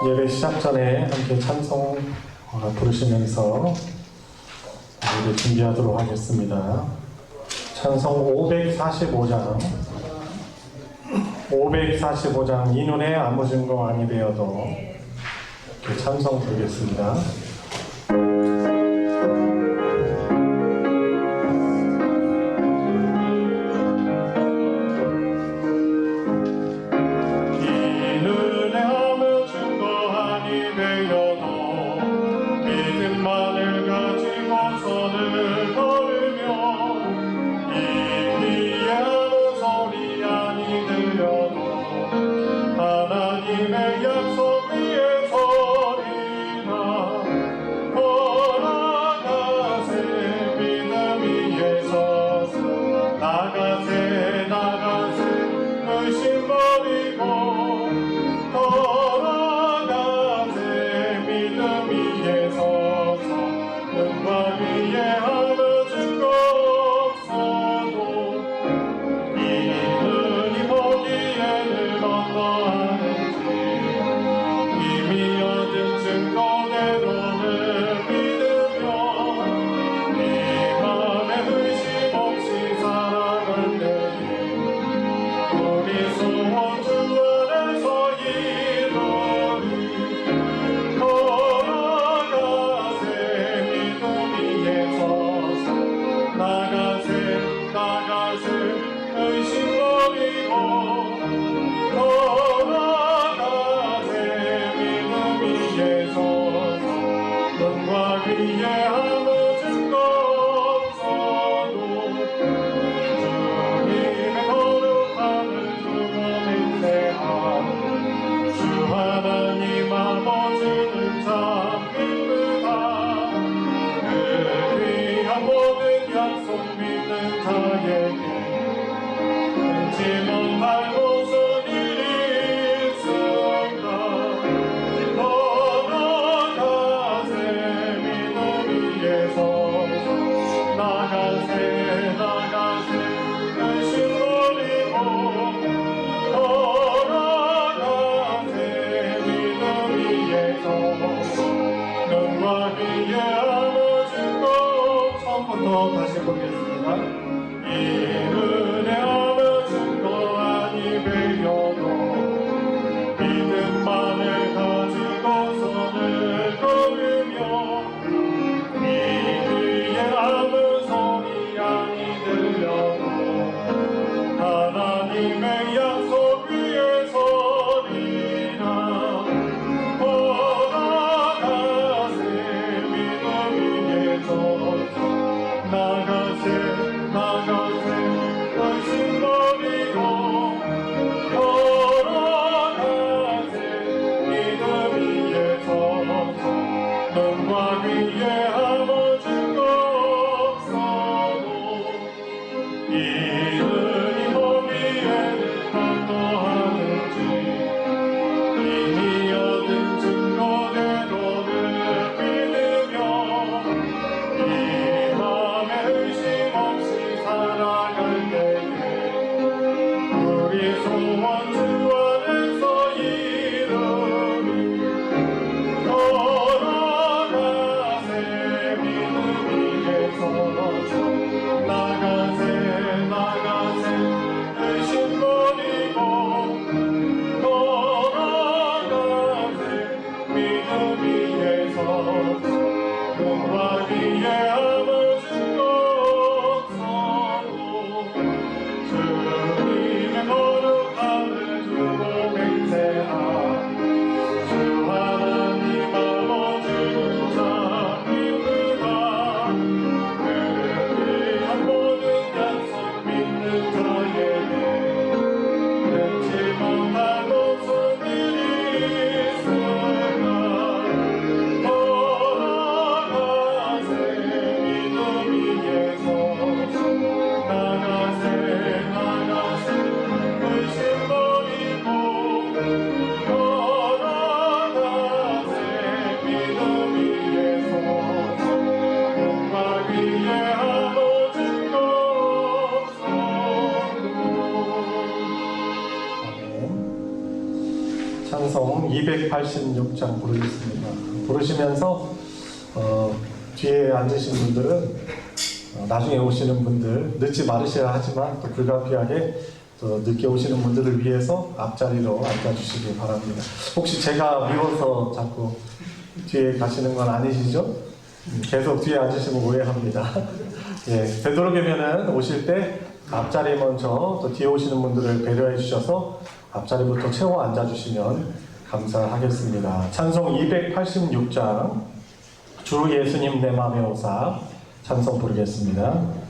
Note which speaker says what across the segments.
Speaker 1: 예배 시작 전에 함께 찬송 부르시면서 예배 준비하도록 하겠습니다. 찬송 545장 이 눈에 아무 증거 아니 되어도 이렇게 찬송 부르겠습니다.
Speaker 2: 하나님의 약속 위에 서리라. 걸어가세 믿음 위에 서서 나가세 의심 버리고 걸어가세 믿음 위에 서서 눈과 위에 아무 증거 없어도 이 눈이 보기에는 어떠한지 이미 얻은 증거대로는 믿으며 네 맘에 의심 없이 살아갈 때에 우리 소원 주 안에서 이루리. 걸어가세 믿음 위에 서서 나가세 의심 버리고 걸어가세 믿음 위에 서서 눈과 귀에 아무 증거 없어도 주님의 거룩함을 두고 맹세하리. 주 하나님 아버지는 참 믿으다. 그 귀한 모든 약속 믿는 자에게 끊지 못할 무슨 일이 있을까. 걸어가세 믿음 위에 서서 나가세 의심 버리고 걸어가세 믿음 위에 서서 눈과 귀에 아무 증거. 처음부터 다시 보겠습니다. 이 은혜 아무 증거 아니 되어도 믿음만을 가지고서는 걸으며 이 귀에 아무 소리 아니 들려도 하나님의 약속 위에 서리라. 걸어가세 믿음 위에 서서 나가세 의심 버리고 걸어가세 믿음 위에 서서 눈과 귀에 아무 증거 없어도 이 눈이 보기에는 어떠하든지 이미 얻은 증거대로는 믿으며 이 맘에 의심 없이 살아갈 때에 우리 소원 주 안에서 이루리. 걸어가세 믿음 위에 서서 나가세 의심 버리고 걸어가세
Speaker 1: 찬송 286장 부르겠습니다. 부르시면서 뒤에 앉으신 분들은 나중에 오시는 분들 늦지 말으셔야 하지만 또 불가피하게 또 늦게 오시는 분들을 위해서 앞자리로 앉아주시기 바랍니다. 혹시 제가 미워서 자꾸 뒤에 가시는 건 아니시죠? 계속 뒤에 앉으시면 오해합니다. 예, 되도록이면은 오실 때 앞자리 먼저 또 뒤에 오시는 분들을 배려해 주셔서 앞자리부터 채워 앉아주시면 감사하겠습니다. 찬송 286장 주 예수님 내 맘에 오사 찬송 부르겠습니다.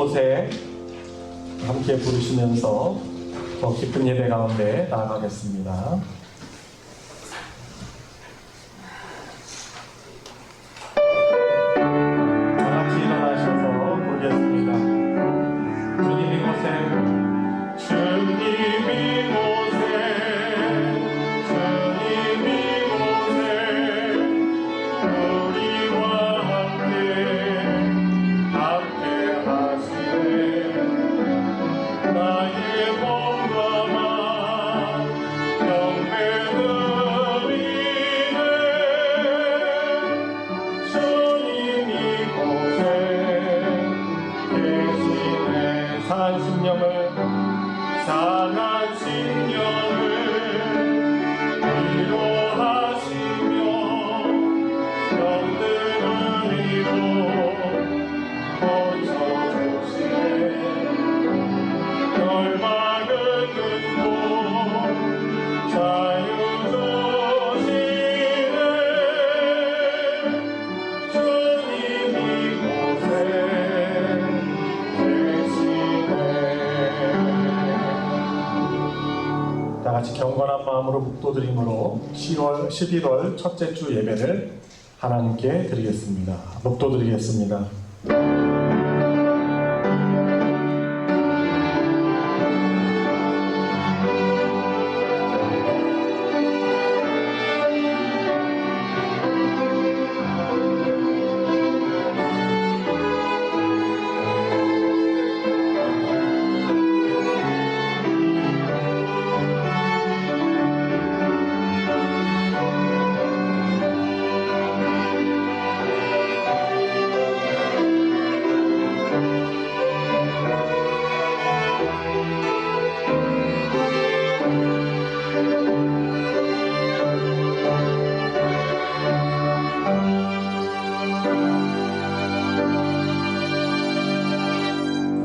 Speaker 1: 이곳에 함께 부르시면서 더 깊은 예배 가운데 나아가겠습니다. 다 같이 일어나셔서 부르겠습니다. 주님 이곳에
Speaker 2: 주님 이곳에 주님 이곳에 우리와 함께 하시네 나의 몸과 맘 경배드리네 주님 이곳에 계시네 상한 심령을 위로하시며 병들은 이고 고쳐주시네 열방을 끊고 자유 주시네 주님 이곳에 계시네
Speaker 1: 다 같이 경건한 마음으로 묵도드림으로 11월 첫째 주 예배를 하나님께 드리겠습니다. 묵도드리겠습니다.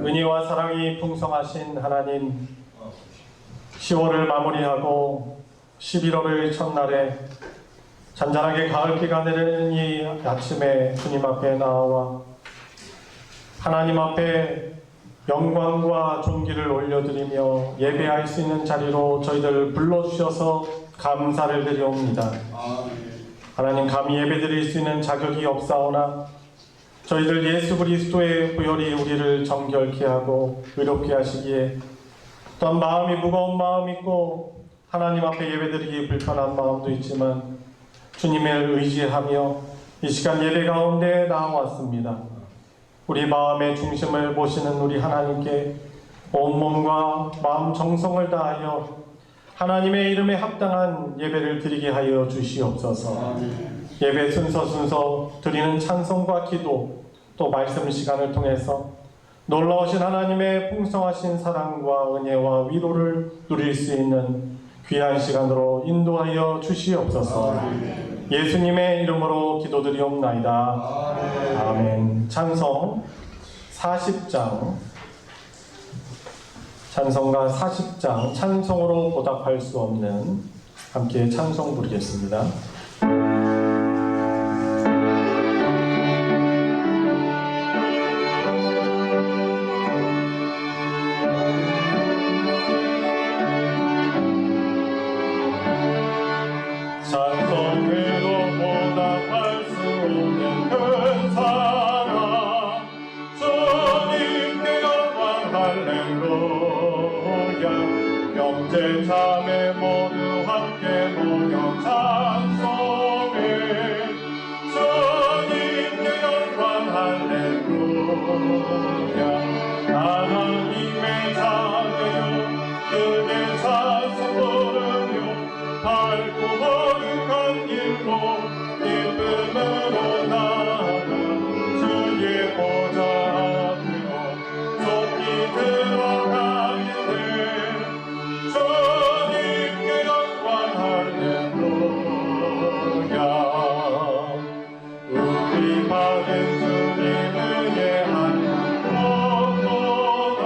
Speaker 1: 은혜와 사랑이 풍성하신 하나님, 10월을 마무리하고 11월의 첫날에 잔잔하게 가을비가 내리는 이 아침에 주님 앞에 나와 하나님 앞에 영광과 존귀를 올려드리며 예배할 수 있는 자리로 저희들을 불러주셔서 감사를 드리옵니다. 하나님, 감히 예배드릴 수 있는 자격이 없사오나 저희들 예수 그리스도의 부혈이 우리를 정결케 하고 의롭게 하시기에 또한 마음이 무거운 마음 있고 하나님 앞에 예배드리기 불편한 마음도 있지만 주님을 의지하며 이 시간 예배 가운데 나와왔습니다. 우리 마음의 중심을 보시는 우리 하나님께 온몸과 마음 정성을 다하여 하나님의 이름에 합당한 예배를 드리게 하여 주시옵소서. 예배 순서 드리는 찬송과 기도 또 말씀 시간을 통해서 놀라우신 하나님의 풍성하신 사랑과 은혜와 위로를 누릴 수 있는 귀한 시간으로 인도하여 주시옵소서. 예수님의 이름으로 기도드리옵나이다. 아멘. 찬송 40장, 찬송가 40장, 찬송으로 보답할 수 없는, 함께 찬송 부르겠습니다.
Speaker 2: 찬송으로 보답할 수 없는 큰 사랑 주님께 영광 할렐루야 형제 자매 모두 함께 모여 찬송해 주님께 영광 할렐루야 하나님의 자녀여 그대 찬송 부르며 밝고 거룩한 길로 기쁨으로 나아가 주의 보좌 앞으로 속히 들어가겠네 주님께 영광 할렐루야 우리 받은 주님 은혜 하나님 없도다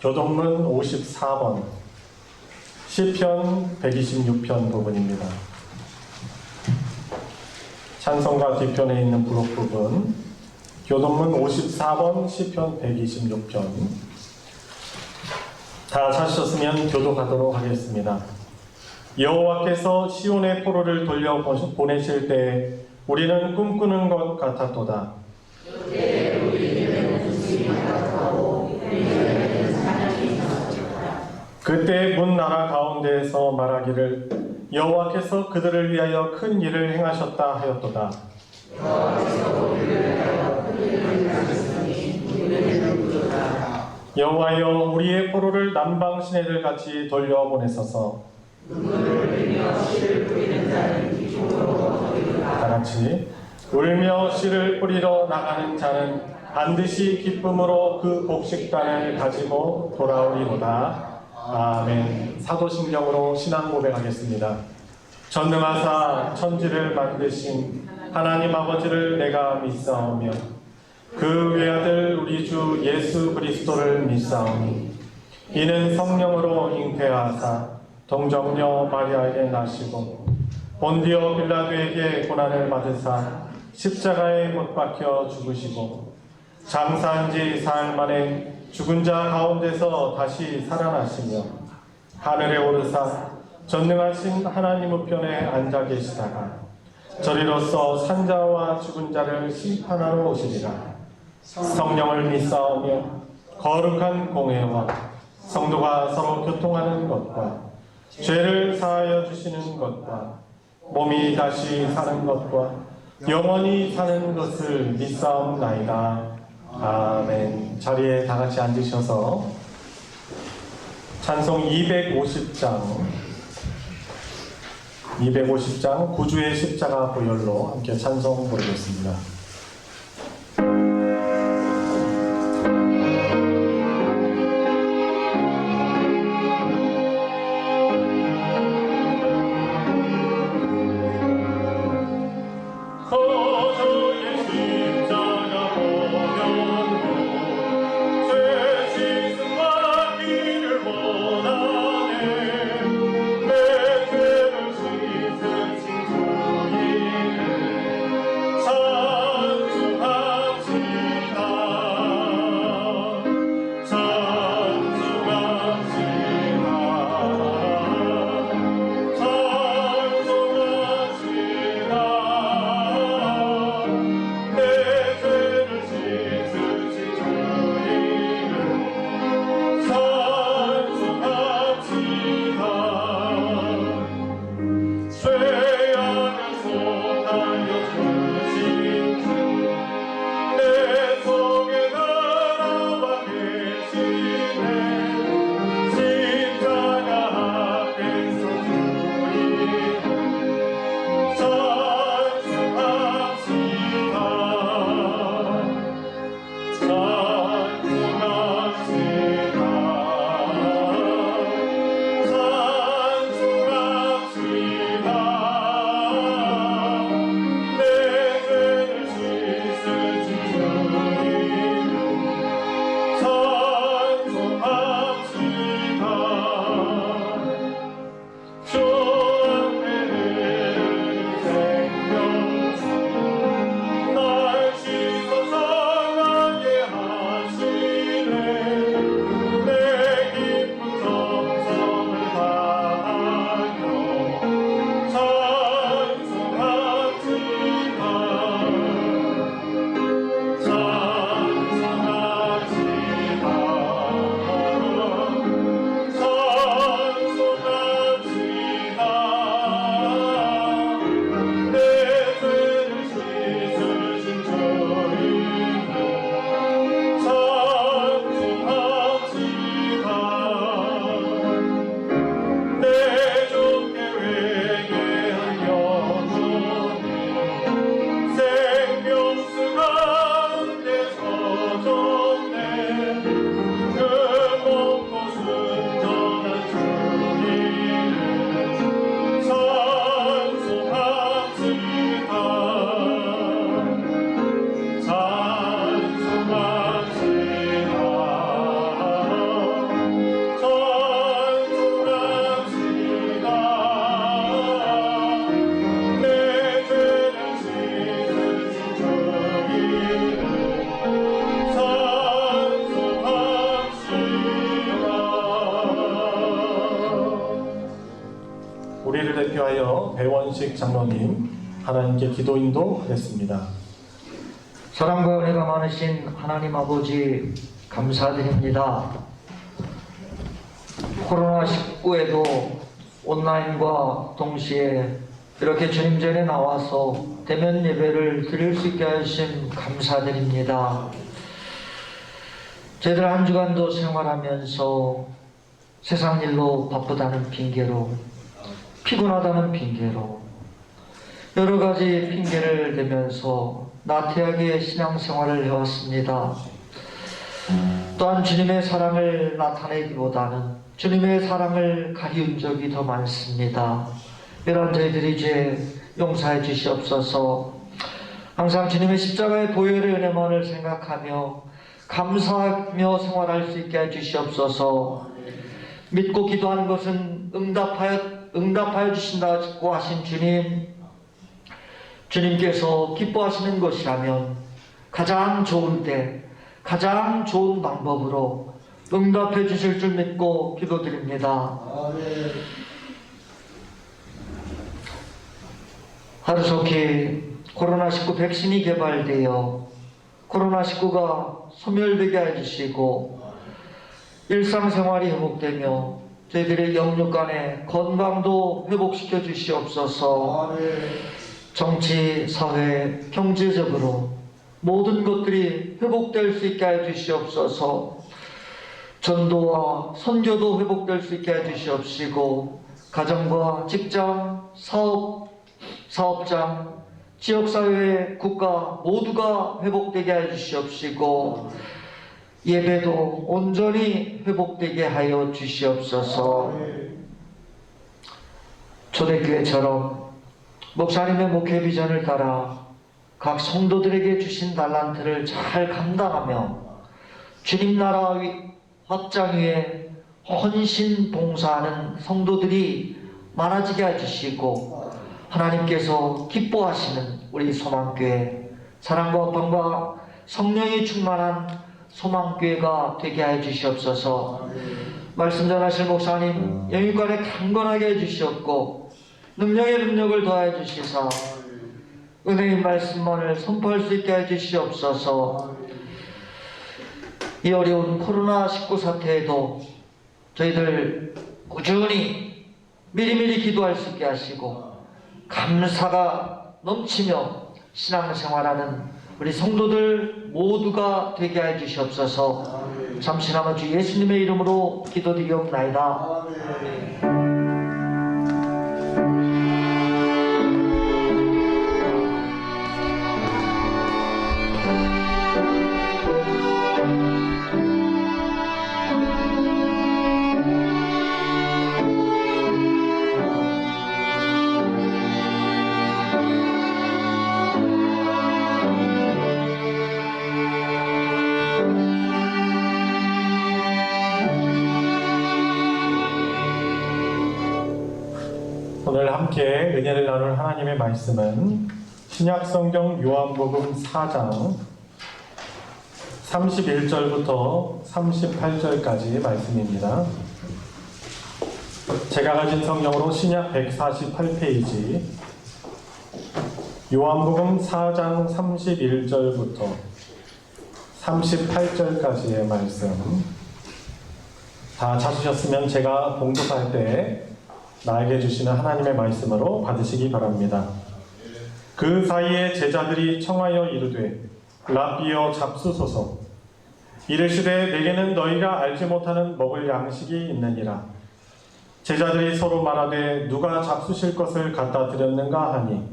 Speaker 1: 교동문 54번 시편 126편 부분입니다. 찬송가 뒤편에 있는 부록 부분 교동문 54번 시편 126편 다 찾으셨으면 교독하도록 하겠습니다. 여호와께서 시온의 포로를 돌려 보내실 때 우리는 꿈꾸는 것 같았도다. 그때 문 나라 가운데에서 말하기를 여호와께서 그들을 위하여 큰 일을 행하셨다 하였도다. 여호와여 우리의 포로를 남방 시내들 같이 돌려보내소서. 다같이 울며 씨를 뿌리러 나가는 자는 반드시 기쁨으로 그 곡식단을 가지고 돌아오리로다. 아멘. 사도신경으로 신앙 고백하겠습니다. 전능하사 천지를 만드신 하나님 아버지를 내가 믿사오며 그 외아들 우리 주 예수 그리스도를 믿사오니 이는 성령으로 잉태하사 동정녀 마리아에게 나시고 본디오 빌라도에게 고난을 받으사 십자가에 못 박혀 죽으시고 장사한 지 사흘 만에 죽은 자 가운데서 다시 살아나시며 하늘에 오르사 전능하신 하나님 우편에 앉아 계시다가 저리로서 산자와 죽은 자를 심판하러 오시리라. 성령을 믿사오며 거룩한 공회와 성도가 서로 교통하는 것과 죄를 사하여 주시는 것과 몸이 다시 사는 것과 영원히 사는 것을 믿사옵나이다. 아멘. 자리에 다 같이 앉으셔서 찬송 250장 구주의 십자가 보혈로 함께 찬송 부르겠습니다.
Speaker 2: 사
Speaker 1: 우리를 대표하여 배원식 장로님 하나님께 기도 인도하겠습니다.
Speaker 3: 사랑과 은혜가 많으신 하나님 아버지 감사드립니다. 코로나19에도 온라인과 동시에 이렇게 주님 전에 나와서 대면 예배를 드릴 수 있게 하신 감사드립니다. 저희들 한 주간도 생활하면서 세상 일로 바쁘다는 핑계로, 피곤하다는 핑계로, 여러 가지 핑계를 대면서 나태하게 신앙생활을 해왔습니다. 또한 주님의 사랑을 나타내기보다는 주님의 사랑을 가리운 적이 더 많습니다. 이런 저희들이 이제 용서해 주시옵소서. 항상 주님의 십자가의 보혈의 은혜만을 생각하며 감사하며 생활할 수 있게 해 주시옵소서. 믿고 기도하는 것은 응답하여 주신다고 하신 주님께서 기뻐하시는 것이라면 가장 좋을 때 가장 좋은 방법으로 응답해 주실 줄 믿고 기도드립니다. 하루속히 코로나19 백신이 개발되어 코로나19가 소멸되게 해주시고 일상생활이 회복되며 저희들의 영육 간의 건강도 회복시켜 주시옵소서. 정치, 사회, 경제적으로 모든 것들이 회복될 수 있게 해 주시옵소서. 전도와 선교도 회복될 수 있게 해 주시옵시고 가정과 직장, 사업장, 지역사회, 국가 모두가 회복되게 해 주시옵시고 예배도 온전히 회복되게 하여 주시옵소서. 초대교회처럼 목사님의 목회 비전을 따라 각 성도들에게 주신 달란트를 잘 감당하며 주님 나라 확장 위에 헌신 봉사하는 성도들이 많아지게 해주시고 하나님께서 기뻐하시는 우리 소망교회, 사랑과 평과 성령이 충만한 소망교회가 되게 해 주시옵소서. 말씀 전하실 목사님 영육간에 강건하게 해 주시옵고 능력의 능력을 더해 주시사 은혜의 말씀만을 선포할 수 있게 해 주시옵소서. 이 어려운 코로나19 사태에도 저희들 꾸준히 미리미리 기도할 수 있게 하시고 감사가 넘치며 신앙생활하는 우리 성도들 모두가 되게 해 주시옵소서. 잠시나마 주 예수님의 이름으로 기도드리옵나이다.
Speaker 1: 오늘 함께 은혜를 나눌 하나님의 말씀은 신약성경 요한복음 4장 31절부터 38절까지 말씀입니다. 제가 가진 성경으로 신약 148페이지 요한복음 4장 31절부터 38절까지의 말씀 다 찾으셨으면 제가 봉독할 때 나에게 주시는 하나님의 말씀으로 받으시기 바랍니다. 그 사이에 제자들이 청하여 이르되 랍비여 잡수소서. 이르시되 내게는 너희가 알지 못하는 먹을 양식이 있느니라. 제자들이 서로 말하되 누가 잡수실 것을 갖다 드렸는가 하니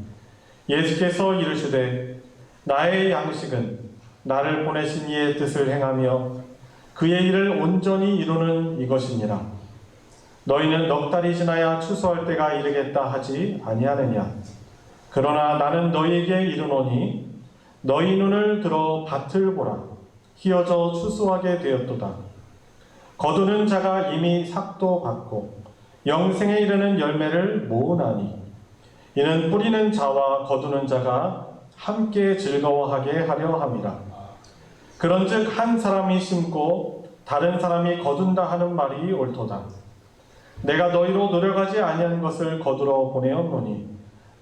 Speaker 1: 예수께서 이르시되 나의 양식은 나를 보내신 이의 뜻을 행하며 그의 일을 온전히 이루는 이것이니라. 너희는 넉 달이 지나야 추수할 때가 이르겠다 하지 아니하느냐. 그러나 나는 너희에게 이르노니 너희 눈을 들어 밭을 보라. 희어져 추수하게 되었도다. 거두는 자가 이미 삭도 받고 영생에 이르는 열매를 모으나니 이는 뿌리는 자와 거두는 자가 함께 즐거워하게 하려 함이라. 그런즉 한 사람이 심고 다른 사람이 거둔다 하는 말이 옳도다. 내가 너희로 노력하지 아니한 것을 거두러 보내었노니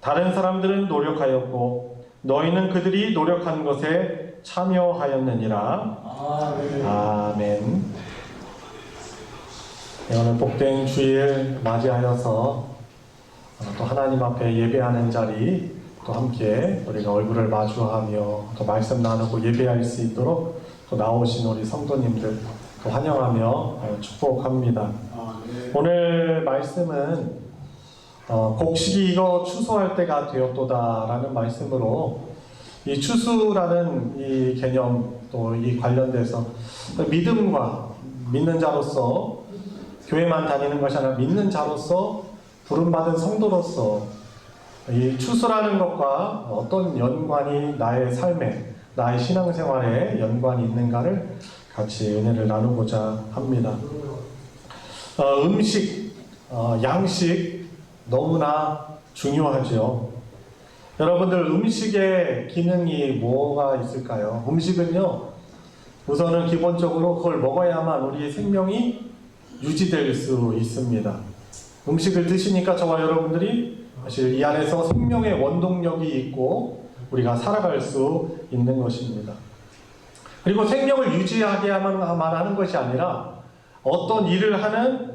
Speaker 1: 다른 사람들은 노력하였고 너희는 그들이 노력한 것에 참여하였느니라. 아멘. 네, 오늘 복된 주일 맞이하여서 또 하나님 앞에 예배하는 자리 또 함께 우리가 얼굴을 마주하며 또 말씀 나누고 예배할 수 있도록 또 나오신 우리 성도님들 또 환영하며 축복합니다. 오늘 말씀은 곡식이 익어 추수할 때가 되었도다라는 말씀으로 이 추수라는 이 개념 또 이 관련돼서 믿음과 믿는 자로서 교회만 다니는 것이 아니라 믿는 자로서 부름받은 성도로서 이 추수라는 것과 어떤 연관이 나의 삶에 나의 신앙생활에 연관이 있는가를 같이 은혜를 나누고자 합니다. 음식, 양식 너무나 중요하죠. 여러분들 음식의 기능이 뭐가 있을까요? 음식은요, 우선은 기본적으로 그걸 먹어야만 우리의 생명이 유지될 수 있습니다. 음식을 드시니까 저와 여러분들이 사실 이 안에서 생명의 원동력이 있고 우리가 살아갈 수 있는 것입니다. 그리고 생명을 유지하게만 하는 것이 아니라 어떤 일을 하는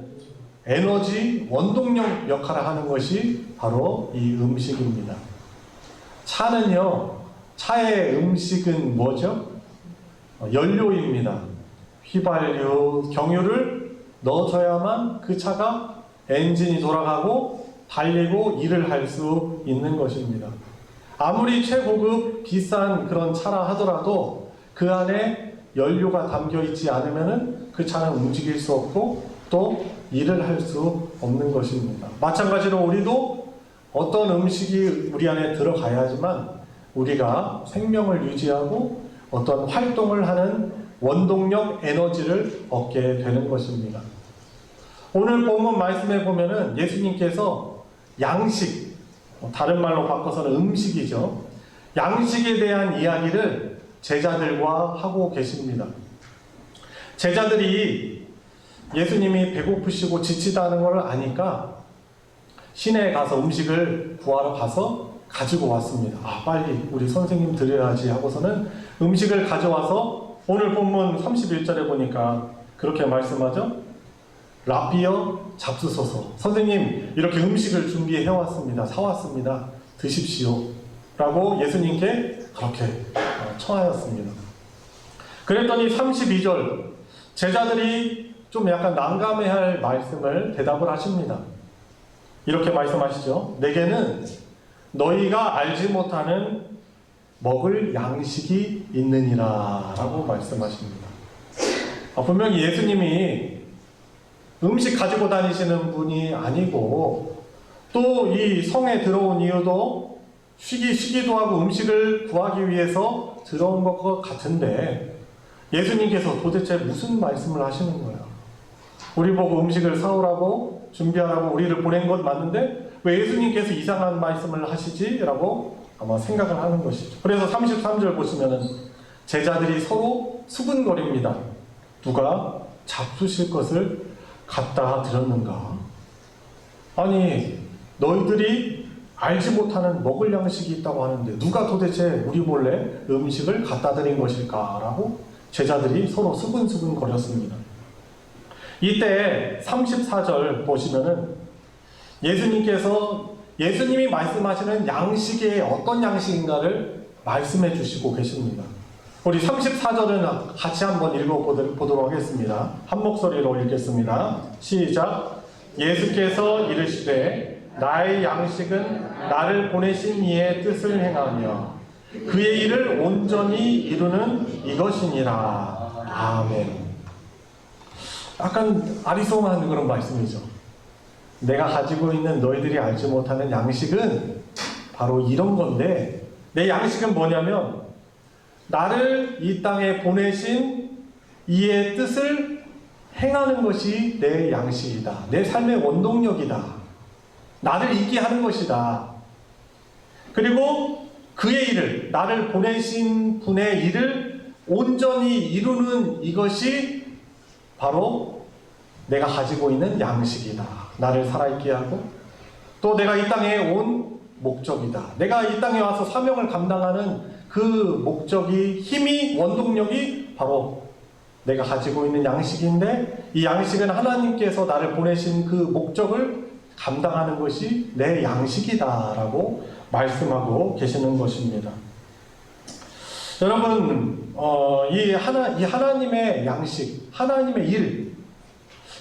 Speaker 1: 에너지, 원동력 역할을 하는 것이 바로 이 음식입니다. 차는요, 차의 음식은 뭐죠? 연료입니다. 휘발유, 경유를 넣어줘야만 그 차가 엔진이 돌아가고 달리고 일을 할 수 있는 것입니다. 아무리 최고급 비싼 그런 차라 하더라도 그 안에 연료가 담겨 있지 않으면 그 차는 움직일 수 없고 또 일을 할 수 없는 것입니다. 마찬가지로 우리도 어떤 음식이 우리 안에 들어가야 하지만 우리가 생명을 유지하고 어떤 활동을 하는 원동력, 에너지를 얻게 되는 것입니다. 오늘 본문 말씀에 보면은 예수님께서 양식, 다른 말로 바꿔서는 음식이죠. 양식에 대한 이야기를 제자들과 하고 계십니다. 제자들이 예수님이 배고프시고 지치다는 것을 아니까 시내에 가서 음식을 구하러 가서 가지고 왔습니다. 빨리 우리 선생님 드려야지 하고서는 음식을 가져와서 오늘 본문 31절에 보니까 그렇게 말씀하죠. 라비어 잡수소서. 선생님 이렇게 음식을 준비해 왔습니다. 사왔습니다. 드십시오. 라고 예수님께 그렇게 청하였습니다. 그랬더니 32절 제자들이 좀 약간 난감해할 말씀을 대답을 하십니다. 이렇게 말씀하시죠. 내게는 너희가 알지 못하는 먹을 양식이 있느니라 라고 말씀하십니다. 분명히 예수님이 음식 가지고 다니시는 분이 아니고 또 이 성에 들어온 이유도 쉬기도 하고 음식을 구하기 위해서 들어온 것 같은데 예수님께서 도대체 무슨 말씀을 하시는 거예요? 우리 보고 음식을 사오라고 준비하라고 우리를 보낸 것 맞는데 왜 예수님께서 이상한 말씀을 하시지? 라고 아마 생각을 하는 것이죠. 그래서 33절 보시면은 제자들이 서로 수군거립니다. 누가 잡수실 것을 갖다 드렸는가? 아니 너희들이 알지 못하는 먹을 양식이 있다고 하는데 누가 도대체 우리 몰래 음식을 갖다 드린 것일까? 라고 제자들이 서로 수근수근 거렸습니다. 이때 34절 보시면은 예수님이 말씀하시는 양식이 어떤 양식인가를 말씀해 주시고 계십니다. 우리 34절은 같이 한번 읽어보도록 하겠습니다. 한 목소리로 읽겠습니다. 시작. 예수께서 이르시되 나의 양식은 나를 보내신 이의 뜻을 행하며 그의 일을 온전히 이루는 이것이니라. 아멘. 약간 아리송한 그런 말씀이죠. 내가 가지고 있는 너희들이 알지 못하는 양식은 바로 이런 건데 내 양식은 뭐냐면 나를 이 땅에 보내신 이의 뜻을 행하는 것이 내 양식이다. 내 삶의 원동력이다. 나를 있게 하는 것이다. 그리고 그의 일을, 나를 보내신 분의 일을 온전히 이루는 이것이 바로 내가 가지고 있는 양식이다. 나를 살아있게 하고 또 내가 이 땅에 온 목적이다. 내가 이 땅에 와서 사명을 감당하는 그 목적이, 힘이, 원동력이 바로 내가 가지고 있는 양식인데, 이 양식은 하나님께서 나를 보내신 그 목적을 감당하는 것이 내 양식이다라고 말씀하고 계시는 것입니다. 여러분, 이 하나님의 양식, 하나님의 일,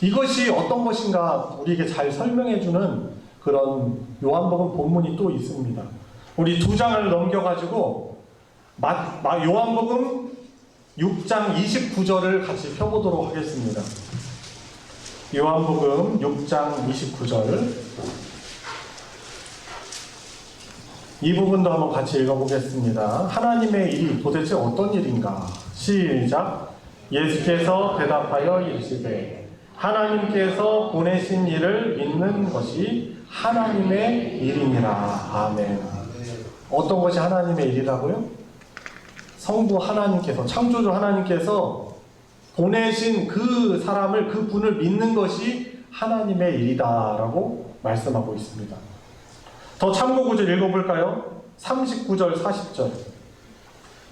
Speaker 1: 이것이 어떤 것인가 우리에게 잘 설명해주는 그런 요한복음 본문이 또 있습니다. 우리 2장을 넘겨가지고 요한복음 6장 29절을 같이 펴보도록 하겠습니다. 요한복음 6장 29절, 이 부분도 한번 같이 읽어보겠습니다. 하나님의 일이 도대체 어떤 일인가? 시작. 예수께서 대답하여 이르시되 하나님께서 보내신 일을 믿는 것이 하나님의 일이니라. 아멘. 어떤 것이 하나님의 일이라고요? 성부 하나님께서, 창조주 하나님께서 보내신 그 사람을, 그 분을 믿는 것이 하나님의 일이다라고 말씀하고 있습니다. 더 참고 구절 읽어볼까요? 39절, 40절.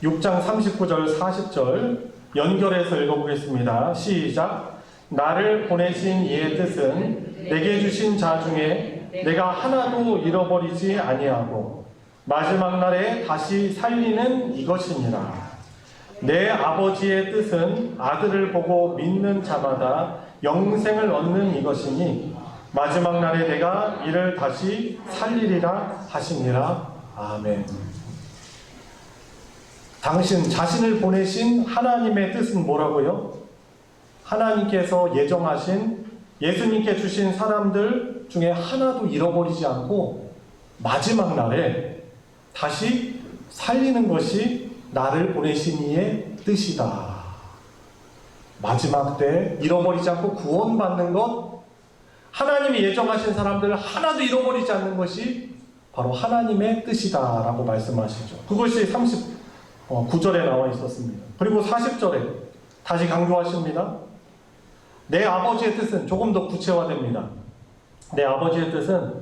Speaker 1: 6장 39절, 40절 연결해서 읽어보겠습니다. 시작. 나를 보내신 이의 뜻은 내게 주신 자 중에 내가 하나도 잃어버리지 아니하고 마지막 날에 다시 살리는 이것이니라. 내 아버지의 뜻은 아들을 보고 믿는 자마다 영생을 얻는 이것이니 마지막 날에 내가 이를 다시 살리리라 하시니라. 아멘. 당신 자신을 보내신 하나님의 뜻은 뭐라고요? 하나님께서 예정하신, 예수님께 주신 사람들 중에 하나도 잃어버리지 않고 마지막 날에 다시 살리는 것이 나를 보내신 이의 뜻이다. 마지막 때 잃어버리지 않고 구원받는 것, 하나님이 예정하신 사람들을 하나도 잃어버리지 않는 것이 바로 하나님의 뜻이다라고 말씀하시죠. 그것이 39절에 나와 있었습니다. 그리고 40절에 다시 강조하십니다. 내 아버지의 뜻은 조금 더 구체화됩니다. 내 아버지의 뜻은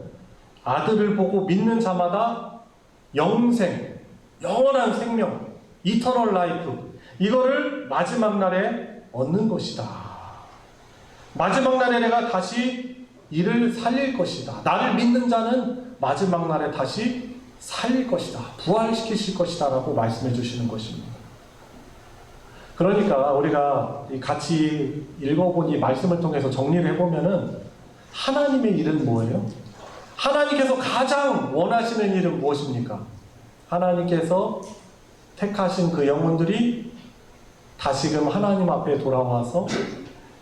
Speaker 1: 아들을 보고 믿는 자마다 영생, 영원한 생명, 이터널 라이프, 이거를 마지막 날에 얻는 것이다. 마지막 날에 내가 다시 이를 살릴 것이다. 나를 믿는 자는 마지막 날에 다시 살릴 것이다. 부활시키실 것이다 라고 말씀해 주시는 것입니다. 그러니까 우리가 같이 읽어본 이 말씀을 통해서 정리를 해보면은 하나님의 일은 뭐예요? 하나님께서 가장 원하시는 일은 무엇입니까? 하나님께서 택하신 그 영혼들이 다시금 하나님 앞에 돌아와서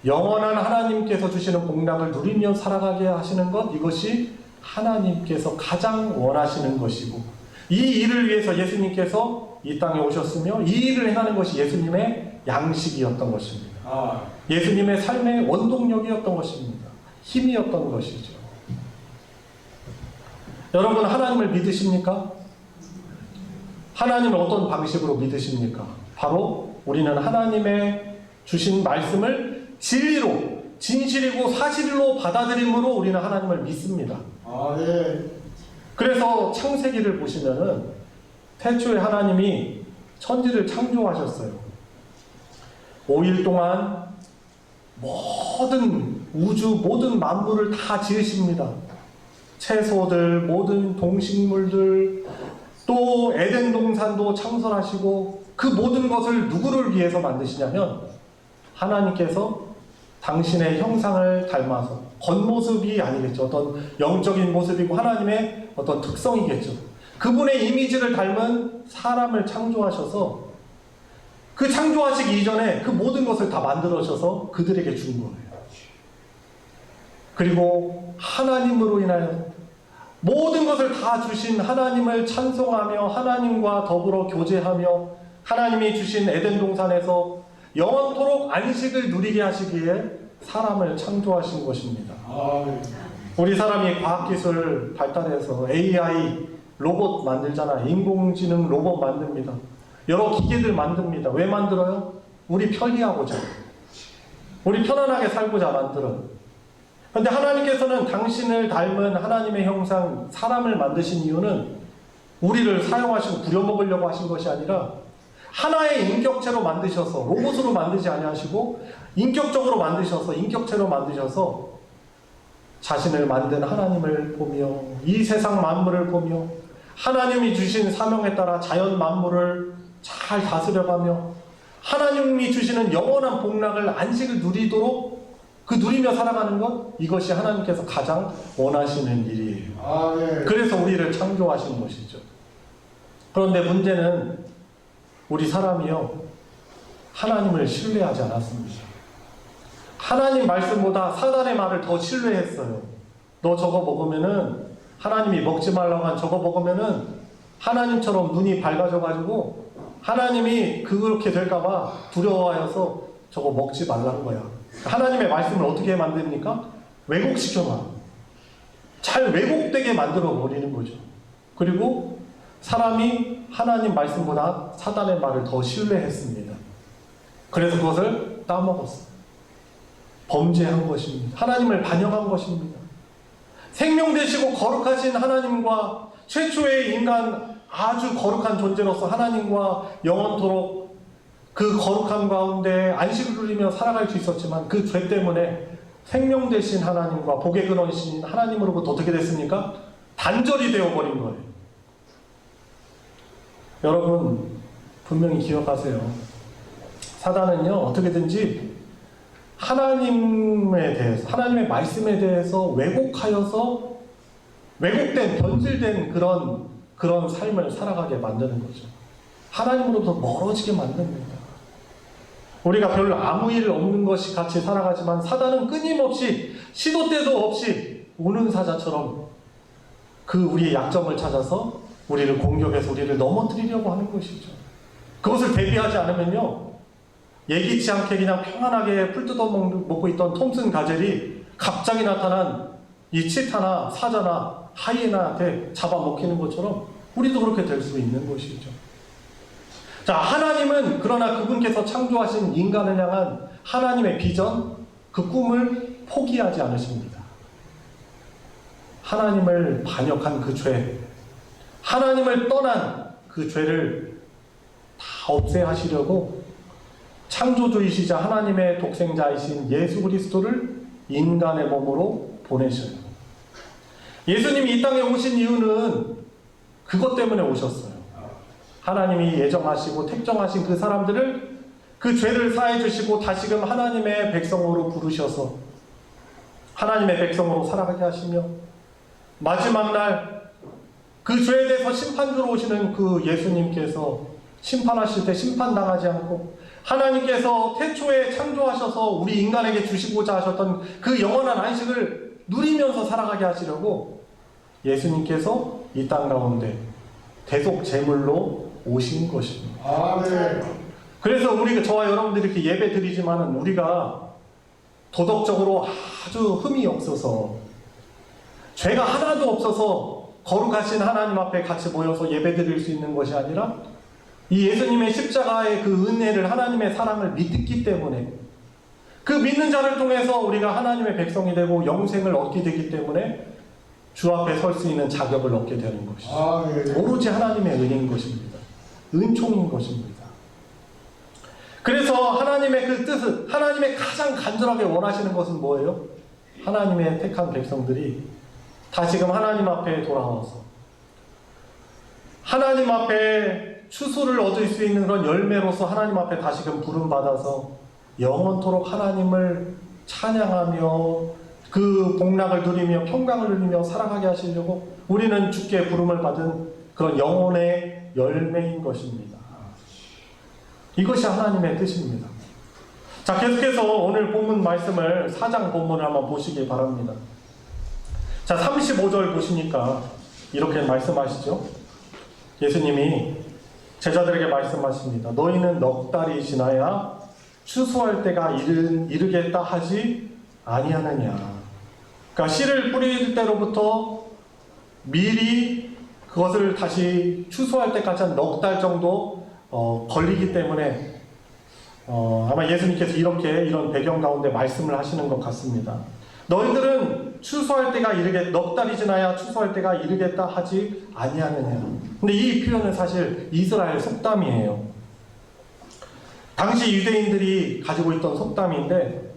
Speaker 1: 영원한 하나님께서 주시는 복락을 누리며 살아가게 하시는 것, 이것이 하나님께서 가장 원하시는 것이고, 이 일을 위해서 예수님께서 이 땅에 오셨으며 이 일을 행하는 것이 예수님의 양식이었던 것입니다. 예수님의 삶의 원동력이었던 것입니다. 힘이었던 것이죠. 여러분, 하나님을 믿으십니까? 하나님을 어떤 방식으로 믿으십니까? 바로 우리는 하나님의 주신 말씀을 진리로, 진실이고 사실로 받아들임으로 우리는 하나님을 믿습니다.
Speaker 2: 네.
Speaker 1: 그래서 창세기를 보시면은 태초에 하나님이 천지를 창조하셨어요. 5일 동안 모든 우주, 모든 만물을 다 지으십니다. 채소들, 모든 동식물들, 또 에덴 동산도 창설하시고, 그 모든 것을 누구를 위해서 만드시냐면 하나님께서 당신의 형상을 닮아서, 겉모습이 아니겠죠. 어떤 영적인 모습이고 하나님의 어떤 특성이겠죠. 그분의 이미지를 닮은 사람을 창조하셔서 그 창조하시기 이전에 그 모든 것을 다 만들어셔서 그들에게 준 거예요. 그리고 하나님으로 인하여 모든 것을 다 주신 하나님을 찬송하며 하나님과 더불어 교제하며 하나님이 주신 에덴 동산에서 영원토록 안식을 누리게 하시기에 사람을 창조하신 것입니다. 우리 사람이 과학기술 발달해서 AI 로봇 만들잖아요. 인공지능 로봇 만듭니다. 여러 기계들 만듭니다. 왜 만들어요? 우리 편리하고자. 우리 편안하게 살고자 만들어요. 그런데 하나님께서는 당신을 닮은 하나님의 형상 사람을 만드신 이유는 우리를 사용하시고 부려먹으려고 하신 것이 아니라 하나의 인격체로 만드셔서, 로봇으로 만들지 아니하시고 인격적으로 만드셔서, 인격체로 만드셔서 자신을 만든 하나님을 보며 이 세상 만물을 보며 하나님이 주신 사명에 따라 자연 만물을 잘 다스려가며 하나님이 주시는 영원한 복락을, 안식을 누리도록 누리며 살아가는 것, 이것이 하나님께서 가장 원하시는 일이에요. 그래서 우리를 창조하신 것이죠. 그런데 문제는 우리 사람이요, 하나님을 신뢰하지 않았습니다. 하나님 말씀보다 사단의 말을 더 신뢰했어요. 너 저거 먹으면은, 하나님이 먹지 말라고 한 저거 먹으면은 하나님처럼 눈이 밝아져가지고 하나님이 그렇게 될까봐 두려워하여서 저거 먹지 말라는 거야. 하나님의 말씀을 어떻게 만듭니까? 왜곡시켜놔. 잘 왜곡되게 만들어 버리는 거죠. 그리고 사람이 하나님 말씀보다 사단의 말을 더 신뢰했습니다. 그래서 그것을 따먹었어요. 범죄한 것입니다. 하나님을 반역한 것입니다. 생명 되시고 거룩하신 하나님과 최초의 인간, 아주 거룩한 존재로서 하나님과 영원토록 그 거룩함 가운데 안식을 누리며 살아갈 수 있었지만 그 죄 때문에 생명 되신 하나님과 복의 근원이신 하나님으로부터 어떻게 됐습니까? 단절이 되어버린 거예요. 여러분 분명히 기억하세요. 사단은요, 어떻게든지 하나님에 대해서, 하나님의 말씀에 대해서 왜곡하여서 왜곡된, 변질된 그런 삶을 살아가게 만드는 거죠. 하나님으로부터 멀어지게 만듭니다. 우리가 별로 아무 일 없는 것이 같이 살아가지만 사단은 끊임없이 시도 때도 없이 우는 사자처럼 우리의 약점을 찾아서 우리를 공격해서 우리를 넘어뜨리려고 하는 것이죠. 그것을 대비하지 않으면요, 예기치 않게 그냥 평안하게 풀 뜯어 먹고 있던 톰슨 가젤이 갑자기 나타난 이 치타나 사자나 하이에나한테 잡아먹히는 것처럼 우리도 그렇게 될 수 있는 것이죠. 자, 하나님은 그러나 그분께서 창조하신 인간을 향한 하나님의 비전, 그 꿈을 포기하지 않으십니다. 하나님을 반역한 그 죄, 하나님을 떠난 그 죄를 다 없애야 하시려고 창조주이시자 하나님의 독생자이신 예수 그리스도를 인간의 몸으로 보내셔요. 예수님이 이 땅에 오신 이유는 그것 때문에 오셨어요. 하나님이 예정하시고 택정하신 그 사람들을, 그 죄를 사해 주시고 다시금 하나님의 백성으로 부르셔서 하나님의 백성으로 살아가게 하시며 마지막 날 그 죄에 대해서 심판주로 오시는 그 예수님께서 심판하실 때 심판당하지 않고 하나님께서 태초에 창조하셔서 우리 인간에게 주시고자 하셨던 그 영원한 안식을 누리면서 살아가게 하시려고 예수님께서 이 땅 가운데 대속 제물로 오신 것입니다.
Speaker 2: 아멘.
Speaker 1: 그래서 저와 여러분들이 이렇게 예배 드리지만은 우리가 도덕적으로 아주 흠이 없어서 죄가 하나도 없어서 거룩하신 하나님 앞에 같이 모여서 예배 드릴 수 있는 것이 아니라 이 예수님의 십자가의 그 은혜를, 하나님의 사랑을 믿기 때문에 그 믿는 자를 통해서 우리가 하나님의 백성이 되고 영생을 얻게 되기 때문에 주 앞에 설 수 있는 자격을 얻게 되는 것이죠. 오로지 하나님의 은혜인 것입니다. 은총인 것입니다. 그래서 하나님의 그 뜻은, 하나님의 가장 간절하게 원하시는 것은 뭐예요? 하나님의 택한 백성들이 다시금 하나님 앞에 돌아와서 하나님 앞에 추수를 얻을 수 있는 그런 열매로서 하나님 앞에 다시금 부름받아서 영원토록 하나님을 찬양하며 그 복락을 누리며 평강을 누리며 살아가게 하시려고 우리는 주께 부름을 받은 그런 영혼의 열매인 것입니다. 이것이 하나님의 뜻입니다. 자, 계속해서 오늘 본문 말씀을 4장 본문을 한번 보시기 바랍니다. 자, 35절 보시니까 이렇게 말씀하시죠. 예수님이 제자들에게 말씀하십니다. 너희는 넉 달이 지나야 추수할 때가 이르겠다 하지 아니하느냐. 그러니까 씨를 뿌릴 때로부터 미리 그것을 다시 추수할 때까지 한 넉 달 정도 걸리기 때문에 아마 예수님께서 이런 배경 가운데 말씀을 하시는 것 같습니다. 너희들은 추수할 때가 넉 달이 지나야 추수할 때가 이르겠다 하지 아니하느냐. 근데 이 표현은 사실 이스라엘 속담이에요. 당시 유대인들이 가지고 있던 속담인데,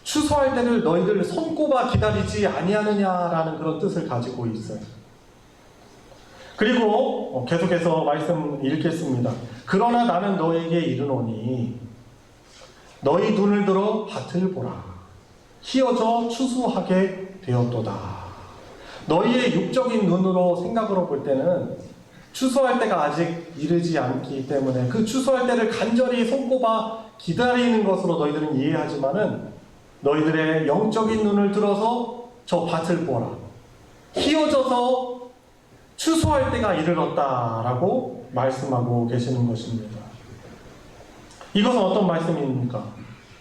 Speaker 1: 추수할 때를 너희들 손꼽아 기다리지 아니하느냐라는 그런 뜻을 가지고 있어요. 그리고 계속해서 말씀 읽겠습니다. 그러나 나는 너에게 이르노니 너희 눈을 들어 밭을 보라. 희어져 추수하게 되었도다. 너희의 육적인 눈으로 생각으로 볼 때는 추수할 때가 아직 이르지 않기 때문에 그 추수할 때를 간절히 손꼽아 기다리는 것으로 너희들은 이해하지만은, 너희들의 영적인 눈을 들어서 저 밭을 보라. 희어져서 추수할 때가 이르렀다라고 말씀하고 계시는 것입니다. 이것은 어떤 말씀입니까?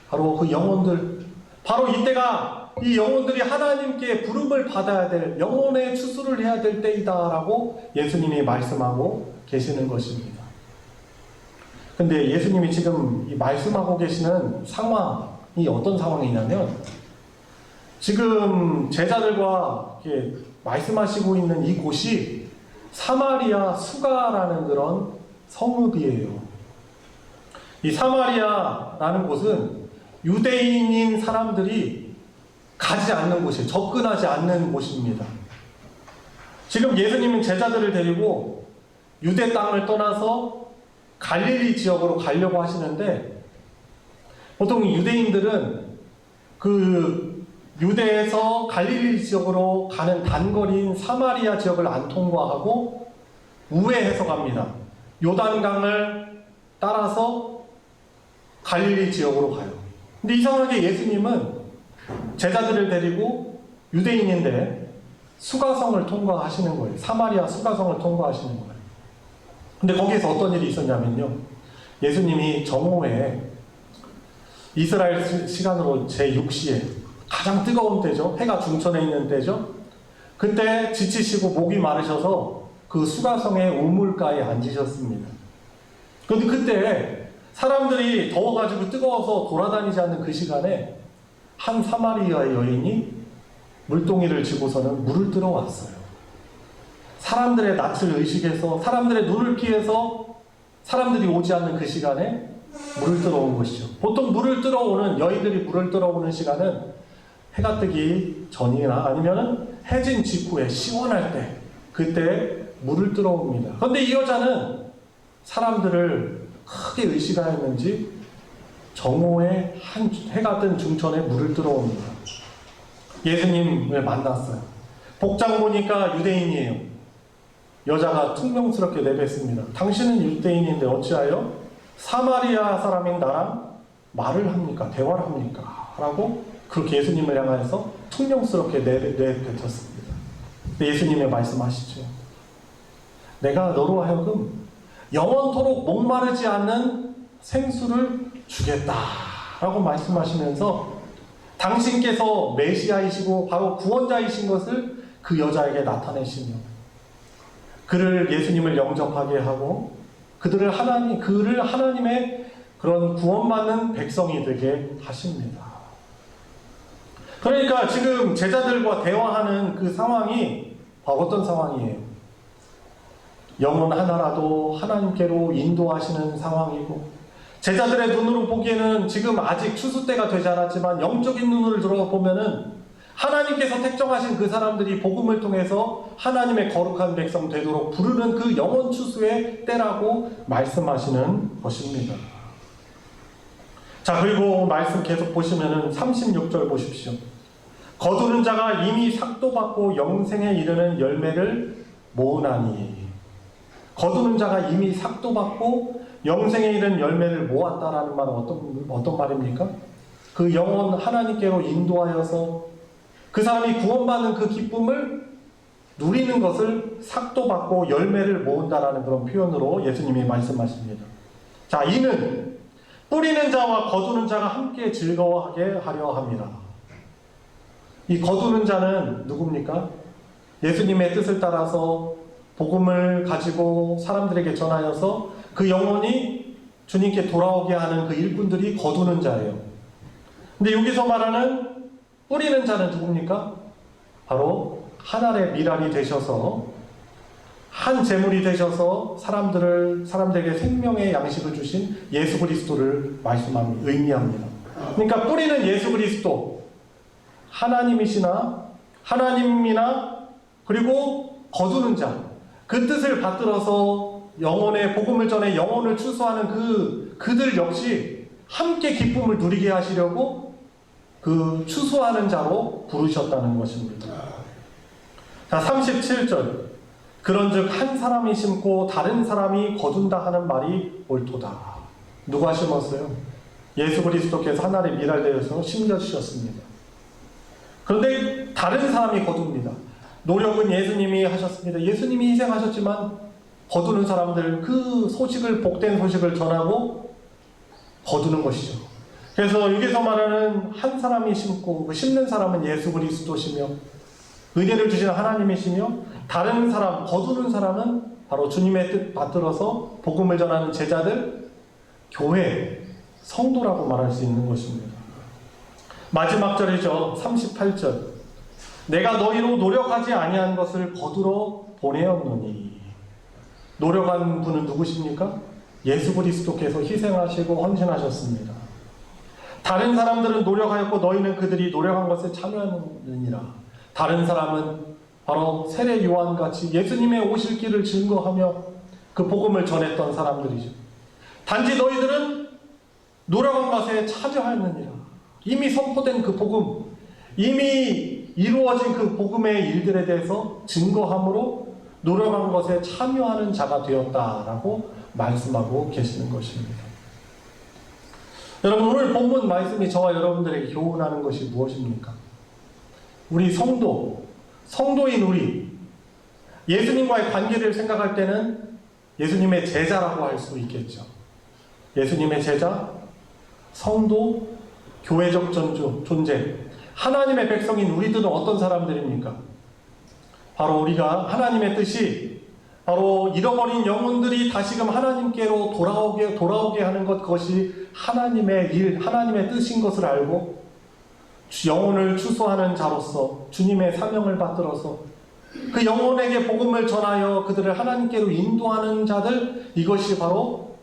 Speaker 1: 바로 그 영혼들, 바로 이때가 이 영혼들이 하나님께 부름을 받아야 될, 영혼의 추수를 해야 될 때이다라고 예수님이 말씀하고 계시는 것입니다. 근데 예수님이 지금 이 말씀하고 계시는 상황이 어떤 상황이냐면, 지금 제자들과 이렇게 말씀하시고 있는 이곳이 사마리아 수가라는 그런 성읍이에요. 이 사마리아라는 곳은 유대인인 사람들이 가지 않는 곳이에요. 접근하지 않는 곳입니다. 지금 예수님은 제자들을 데리고 유대 땅을 떠나서 갈릴리 지역으로 가려고 하시는데, 보통 유대인들은 그 유대에서 갈릴리 지역으로 가는 단거리인 사마리아 지역을 안 통과하고 우회해서 갑니다. 요단강을 따라서 갈릴리 지역으로 가요. 근데 이상하게 예수님은 제자들을 데리고 유대인인데 수가성을 통과하시는 거예요. 사마리아 수가성을 통과하시는 거예요. 근데 거기에서 어떤 일이 있었냐면요, 예수님이 정오에, 이스라엘 시간으로 제6시에 가장 뜨거운 때죠. 해가 중천에 있는 때죠. 그때 지치시고 목이 마르셔서 그 수가성의 우물가에 앉으셨습니다. 그런데 그때 사람들이 더워가지고 뜨거워서 돌아다니지 않는 그 시간에 한 사마리아 여인이 물동이를 쥐고서는 물을 뜨러 왔어요. 사람들의 낯을 의식해서, 사람들의 눈을 피해서 사람들이 오지 않는 그 시간에 물을 뜨러 온 것이죠. 보통 물을 뜨러 오는, 여인들이 물을 뜨러 오는 시간은 해가 뜨기 전이나 아니면은 해진 직후에 시원할 때, 그때 물을 뜨러 옵니다. 그런데 이 여자는 사람들을 크게 의식하였는지 정오에 한 해가 뜬 중천에 물을 뜨러 옵니다. 예수님을 만났어요. 복장 보니까 유대인이에요. 여자가 퉁명스럽게 내뱉습니다. 당신은 유대인인데 어찌하여 사마리아 사람인 나랑 말을 합니까? 대화를 합니까? 라고 그렇게 예수님을 향해서 퉁명스럽게 내뱉었습니다. 예수님이 말씀하시죠. 내가 너로 하여금 영원토록 목마르지 않는 생수를 주겠다 라고 말씀하시면서 당신께서 메시아이시고 바로 구원자이신 것을 그 여자에게 나타내시며 그를, 예수님을 영접하게 하고 그를 하나님의 그런 구원받는 백성이 되게 하십니다. 그러니까 지금 제자들과 대화하는 그 상황이 바로 어떤 상황이에요? 영혼 하나라도 하나님께로 인도하시는 상황이고, 제자들의 눈으로 보기에는 지금 아직 추수 때가 되지 않았지만 영적인 눈으로 들어보면은 하나님께서 택정하신 그 사람들이 복음을 통해서 하나님의 거룩한 백성 되도록 부르는 그 영원 추수의 때라고 말씀하시는 것입니다. 자, 그리고 말씀 계속 보시면은 36절 보십시오. 거두는 자가 이미 삭도 받고 영생에 이르는 열매를 모으나니. 거두는 자가 이미 삭도 받고 영생에 이르는 열매를 모았다라는 말은 어떤 말입니까? 그 영혼 하나님께로 인도하여서 그 사람이 구원받는 그 기쁨을 누리는 것을 삭도 받고 열매를 모은다라는 그런 표현으로 예수님이 말씀하십니다. 자, 이는 뿌리는 자와 거두는 자가 함께 즐거워하게 하려 합니다. 이 거두는 자는 누굽니까? 예수님의 뜻을 따라서 복음을 가지고 사람들에게 전하여서 그 영혼이 주님께 돌아오게 하는 그 일꾼들이 거두는 자예요. 근데 여기서 말하는 뿌리는 자는 누굽니까? 바로 하늘의 미랄이 되셔서 한 제물이 되셔서 사람들에게 생명의 양식을 주신 예수 그리스도를 의미합니다. 그러니까 뿌리는 예수 그리스도, 하나님이나 그리고 거두는 자, 그 뜻을 받들어서 영혼의 복음을 전해 영혼을 추수하는 그들 역시 함께 기쁨을 누리게 하시려고 그 추수하는 자로 부르셨다는 것입니다. 자, 37절. 그런즉 한 사람이 심고 다른 사람이 거둔다 하는 말이 옳도다. 누가 심었어요? 예수 그리스도께서 하늘에 미랄되어서 심겨주셨습니다. 그런데 다른 사람이 거둡니다. 노력은 예수님이 하셨습니다. 예수님이 희생하셨지만 거두는 사람들, 그 소식을, 복된 소식을 전하고 거두는 것이죠. 그래서 여기서 말하는 한 사람이 심고 그 심는 사람은 예수 그리스도시며 은혜를 주시는 하나님이시며 다른 사람, 거두는 사람은 바로 주님의 뜻 받들어서 복음을 전하는 제자들, 교회, 성도라고 말할 수 있는 것입니다. 마지막 절이죠. 38절. 내가 너희로 노력하지 아니한 것을 거두러 보내었노니. 노력한 분은 누구십니까? 예수 그리스도께서 희생하시고 헌신하셨습니다. 다른 사람들은 노력하였고 너희는 그들이 노력한 것을 참여하느니라. 다른 사람은 바로 세례 요한같이 예수님의 오실 길을 증거하며 그 복음을 전했던 사람들이죠. 단지 너희들은 노력한 것에 참여하였느니라. 이미 선포된 그 복음, 이미 이루어진 그 복음의 일들에 대해서 증거함으로 노력한 것에 참여하는 자가 되었다라고 말씀하고 계시는 것입니다. 여러분, 오늘 본문 말씀이 저와 여러분들에게 교훈하는 것이 무엇입니까? 우리 성도인 우리, 예수님과의 관계를 생각할 때는 예수님의 제자라고 할 수 있겠죠. 예수님의 제자, 성도, 교회적 존재, 하나님의 백성인 우리들은 어떤 사람들입니까? 바로 우리가 하나님의 뜻이 바로 잃어버린 영혼들이 다시금 하나님께로 돌아오게 하는 것, 그것이 하나님의 일, 하나님의 뜻인 것을 알고 영혼을 추수하는 자로서 주님의 사명을 받들어서 그 영혼에게 복음을 전하여 그들을 하나님께로 인도하는 자들, 이것이 바로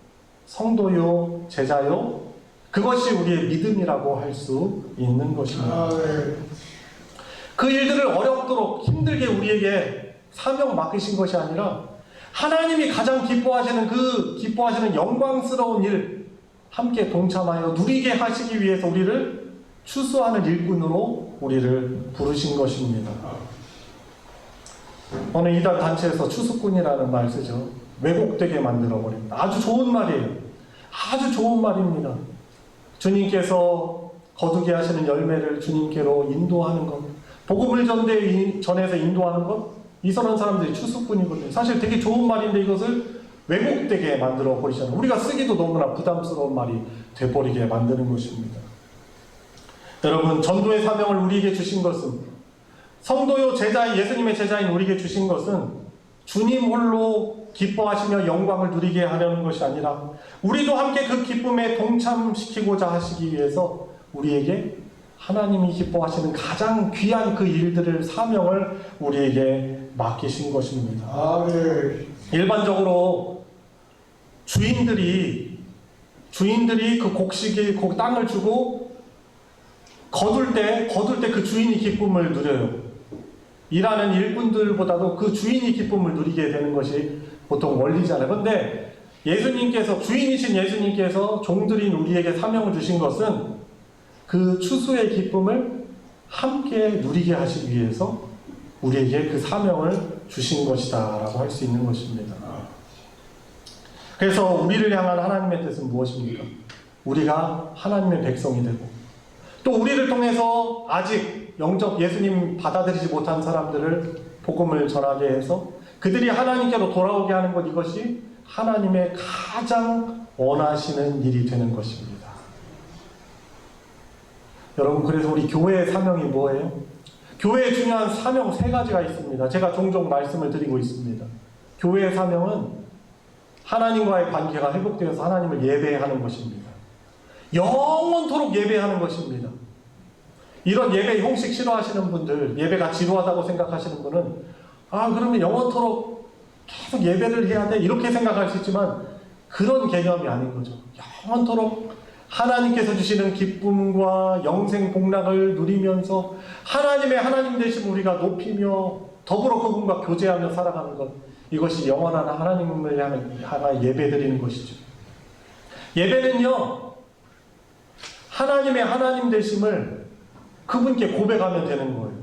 Speaker 1: 성도요, 제자요, 그것이 우리의 믿음이라고 할 수 있는 것입니다. 그 일들을 어렵도록 힘들게 우리에게 사명 맡기신 것이 아니라 하나님이 가장 기뻐하시는 영광스러운 일 함께 동참하여 누리게 하시기 위해서 우리를 추수하는 일꾼으로 우리를 부르신 것입니다. 어느 이단 단체에서 추수꾼이라는 말 쓰죠. 왜곡되게 만들어버립니다. 아주 좋은 말이에요. 아주 좋은 말입니다. 주님께서 거두게 하시는 열매를 주님께로 인도하는 것, 복음을 전해서 인도하는 것, 이런 사람들이 추수꾼이거든요. 사실 되게 좋은 말인데 이것을 왜곡되게 만들어 버리잖아요. 우리가 쓰기도 너무나 부담스러운 말이 돼버리게 만드는 것입니다. 여러분, 전도의 사명을 우리에게 주신 것은, 성도요 제자인 예수님의 제자인 우리에게 주신 것은 주님 홀로 기뻐하시며 영광을 누리게 하려는 것이 아니라 우리도 함께 그 기쁨에 동참시키고자 하시기 위해서 우리에게 하나님이 기뻐하시는 가장 귀한 그 일들을, 사명을 우리에게 맡기신 것입니다. 일반적으로 주인들이 그 곡식의 그 땅을 주고 거둘 때 그 주인이 기쁨을 누려요. 일하는 일꾼들보다도 그 주인이 기쁨을 누리게 되는 것이 보통 원리잖아요. 그런데 주인이신 예수님께서 종들인 우리에게 사명을 주신 것은 그 추수의 기쁨을 함께 누리게 하시기 위해서 우리에게 그 사명을 주신 것이다 라고 할 수 있는 것입니다. 그래서 우리를 향한 하나님의 뜻은 무엇입니까? 우리가 하나님의 백성이 되고 또 우리를 통해서 아직 영접 예수님 받아들이지 못한 사람들을 복음을 전하게 해서 그들이 하나님께로 돌아오게 하는 것, 이것이 하나님의 가장 원하시는 일이 되는 것입니다. 여러분, 그래서 우리 교회의 사명이 뭐예요? 교회의 중요한 사명 3가지가 있습니다. 제가 종종 말씀을 드리고 있습니다. 교회의 사명은 하나님과의 관계가 회복되어서 하나님을 예배하는 것입니다. 영원토록 예배하는 것입니다. 이런 예배 형식 싫어하시는 분들, 예배가 지루하다고 생각하시는 분은 그러면 영원토록 계속 예배를 해야 돼? 이렇게 생각할 수 있지만 그런 개념이 아닌 거죠. 영원토록 하나님께서 주시는 기쁨과 영생 복락을 누리면서 하나님의 하나님 되심 우리가 높이며 더불어 그분과 교제하며 살아가는 것, 이것이 영원한 하나님을 향해 예배드리는 것이죠. 예배는요, 하나님의 하나님 되심을 그분께 고백하면 되는 거예요.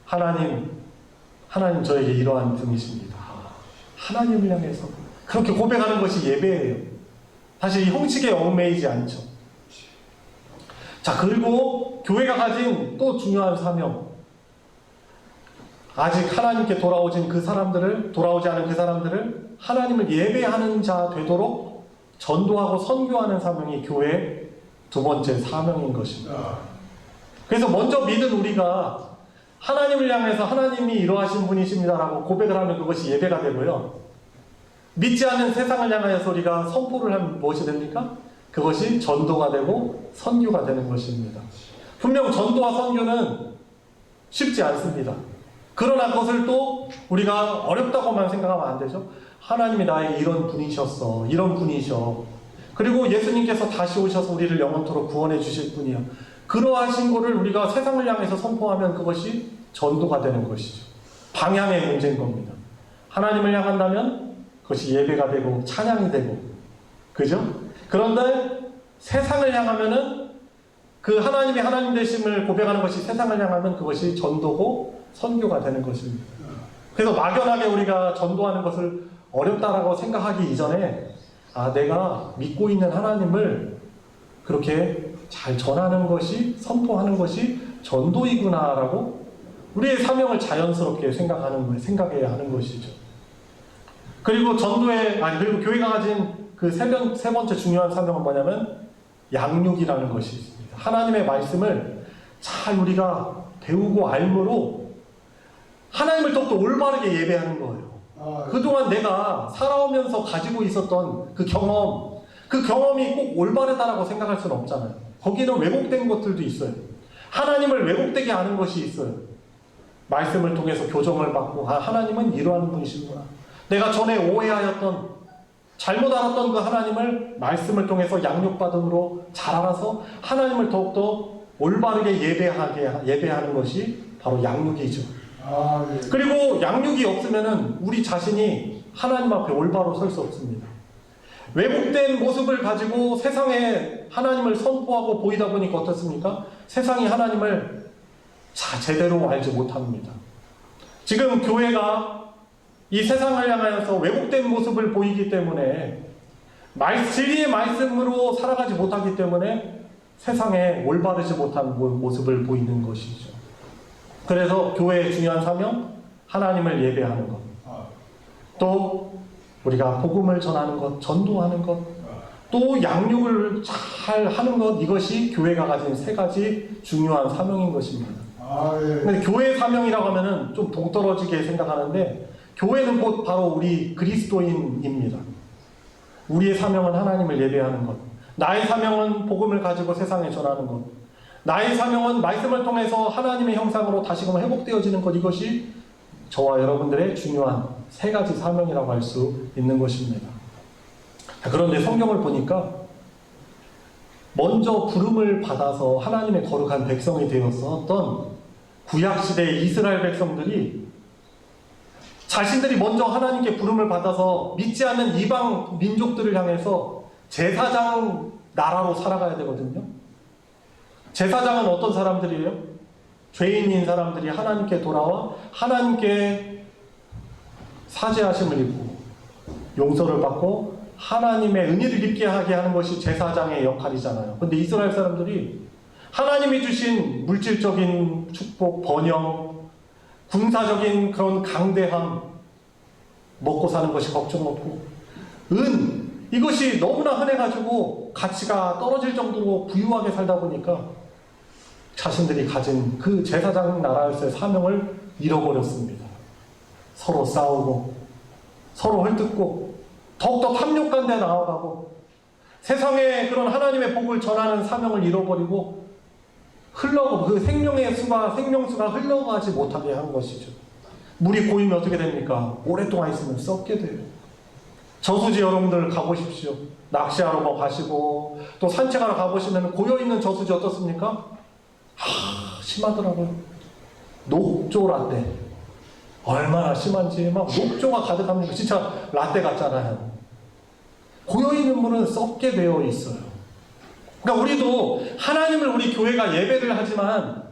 Speaker 1: 하나님 저에게 이러한 분이십니다. 하나님을 향해서 그렇게 고백하는 것이 예배예요. 사실 이 형식에 얽매이지 않죠. 자, 그리고 교회가 가진 또 중요한 사명, 아직 하나님께 돌아오지 않은 그 사람들을 하나님을 예배하는 자 되도록 전도하고 선교하는 사명이 교회의 두 번째 사명인 것입니다. 그래서 먼저 믿은 우리가 하나님을 향해서 하나님이 이러하신 분이십니다라고 고백을 하면 그것이 예배가 되고요. 믿지 않는 세상을 향하여서 우리가 선포를 하면 무엇이 됩니까? 그것이 전도가 되고 선교가 되는 것입니다. 분명 전도와 선교는 쉽지 않습니다. 그러나 그것을 또 우리가 어렵다고만 생각하면 안 되죠. 하나님이 나의 이런 분이셨어. 이런 분이셔. 그리고 예수님께서 다시 오셔서 우리를 영원토록 구원해 주실 분이야. 그러하신 것을 우리가 세상을 향해서 선포하면 그것이 전도가 되는 것이죠. 방향의 문제인 겁니다. 하나님을 향한다면 그것이 예배가 되고 찬양이 되고, 그죠? 그런데 세상을 향하면은 그 하나님이 하나님 되심을 고백하는 것이 세상을 향하면 그것이 전도고 선교가 되는 것입니다. 그래서 막연하게 우리가 전도하는 것을 어렵다라고 생각하기 이전에 내가 믿고 있는 하나님을 그렇게 잘 전하는 것이, 선포하는 것이 전도이구나라고 우리의 사명을 자연스럽게 생각해야 하는 것이죠. 그리고 그리고 교회가 가진 그 세 번째 중요한 사명은 뭐냐면 양육이라는 것이 있습니다. 하나님의 말씀을 잘 우리가 배우고 알므로 하나님을 더욱더 올바르게 예배하는 거예요. 그동안 내가 살아오면서 가지고 있었던 그 경험이 꼭 올바르다라고 생각할 수는 없잖아요. 거기는 왜곡된 것들도 있어요. 하나님을 왜곡되게 아는 것이 있어요. 말씀을 통해서 교정을 받고 하나님은 이러한 분이시구나. 내가 전에 오해하였던, 잘못 알았던 그 하나님을 말씀을 통해서 양육받음으로 잘 알아서 하나님을 더욱더 올바르게 예배하는 것이 바로 양육이죠. 그리고 양육이 없으면은 우리 자신이 하나님 앞에 올바로 설 수 없습니다. 왜곡된 모습을 가지고 세상에 하나님을 선포하고 보이다 보니까 어떻습니까? 세상이 하나님을 제대로 알지 못합니다. 지금 교회가 이 세상을 향하여서 왜곡된 모습을 보이기 때문에 진리의 말씀으로 살아가지 못하기 때문에 세상에 올바르지 못한 모습을 보이는 것이죠. 그래서 교회의 중요한 사명, 하나님을 예배하는 것, 또 우리가 복음을 전하는 것, 전도하는 것, 또 양육을 잘 하는 것, 이것이 교회가 가진 세 가지 중요한 사명인 것입니다. 근데 교회의 사명이라고 하면은 좀 동떨어지게 생각하는데, 교회는 곧 바로 우리 그리스도인입니다. 우리의 사명은 하나님을 예배하는 것, 나의 사명은 복음을 가지고 세상에 전하는 것, 나의 사명은 말씀을 통해서 하나님의 형상으로 다시금 회복되어지는 것, 이것이 저와 여러분들의 중요한 세 가지 사명이라고 할 수 있는 것입니다. 그런데 성경을 보니까 먼저 부름을 받아서 하나님의 거룩한 백성이 되었었던 구약시대의 이스라엘 백성들이 자신들이 먼저 하나님께 부름을 받아서 믿지 않는 이방 민족들을 향해서 제사장 나라로 살아가야 되거든요. 제사장은 어떤 사람들이에요? 죄인인 사람들이 하나님께 돌아와 하나님께 사죄하심을 입고 용서를 받고 하나님의 은혜를 입게 하게 하는 것이 제사장의 역할이잖아요. 근데 이스라엘 사람들이 하나님이 주신 물질적인 축복, 번영, 군사적인 그런 강대함, 먹고 사는 것이 걱정 없고, 이것이 너무나 흔해가지고 가치가 떨어질 정도로 부유하게 살다 보니까 자신들이 가진 그 제사장 나라에서의 사명을 잃어버렸습니다. 서로 싸우고, 서로 헐뜯고, 더욱더 탐욕한 데 나아가고 세상에 그런 하나님의 복을 전하는 사명을 잃어버리고 그 생명수가 흘러가지 못하게 한 것이죠. 물이 고이면 어떻게 됩니까? 오랫동안 있으면 썩게 돼요. 저수지 여러분들 가보십시오. 낚시하러 가시고 또 산책하러 가보시면 고여있는 저수지 어떻습니까? 심하더라고요. 녹조 라떼. 얼마나 심한지 막 녹조가 가득합니다. 진짜 라떼 같잖아요. 고여있는 물은 썩게 되어 있어요. 그러니까 우리도 하나님을 우리 교회가 예배를 하지만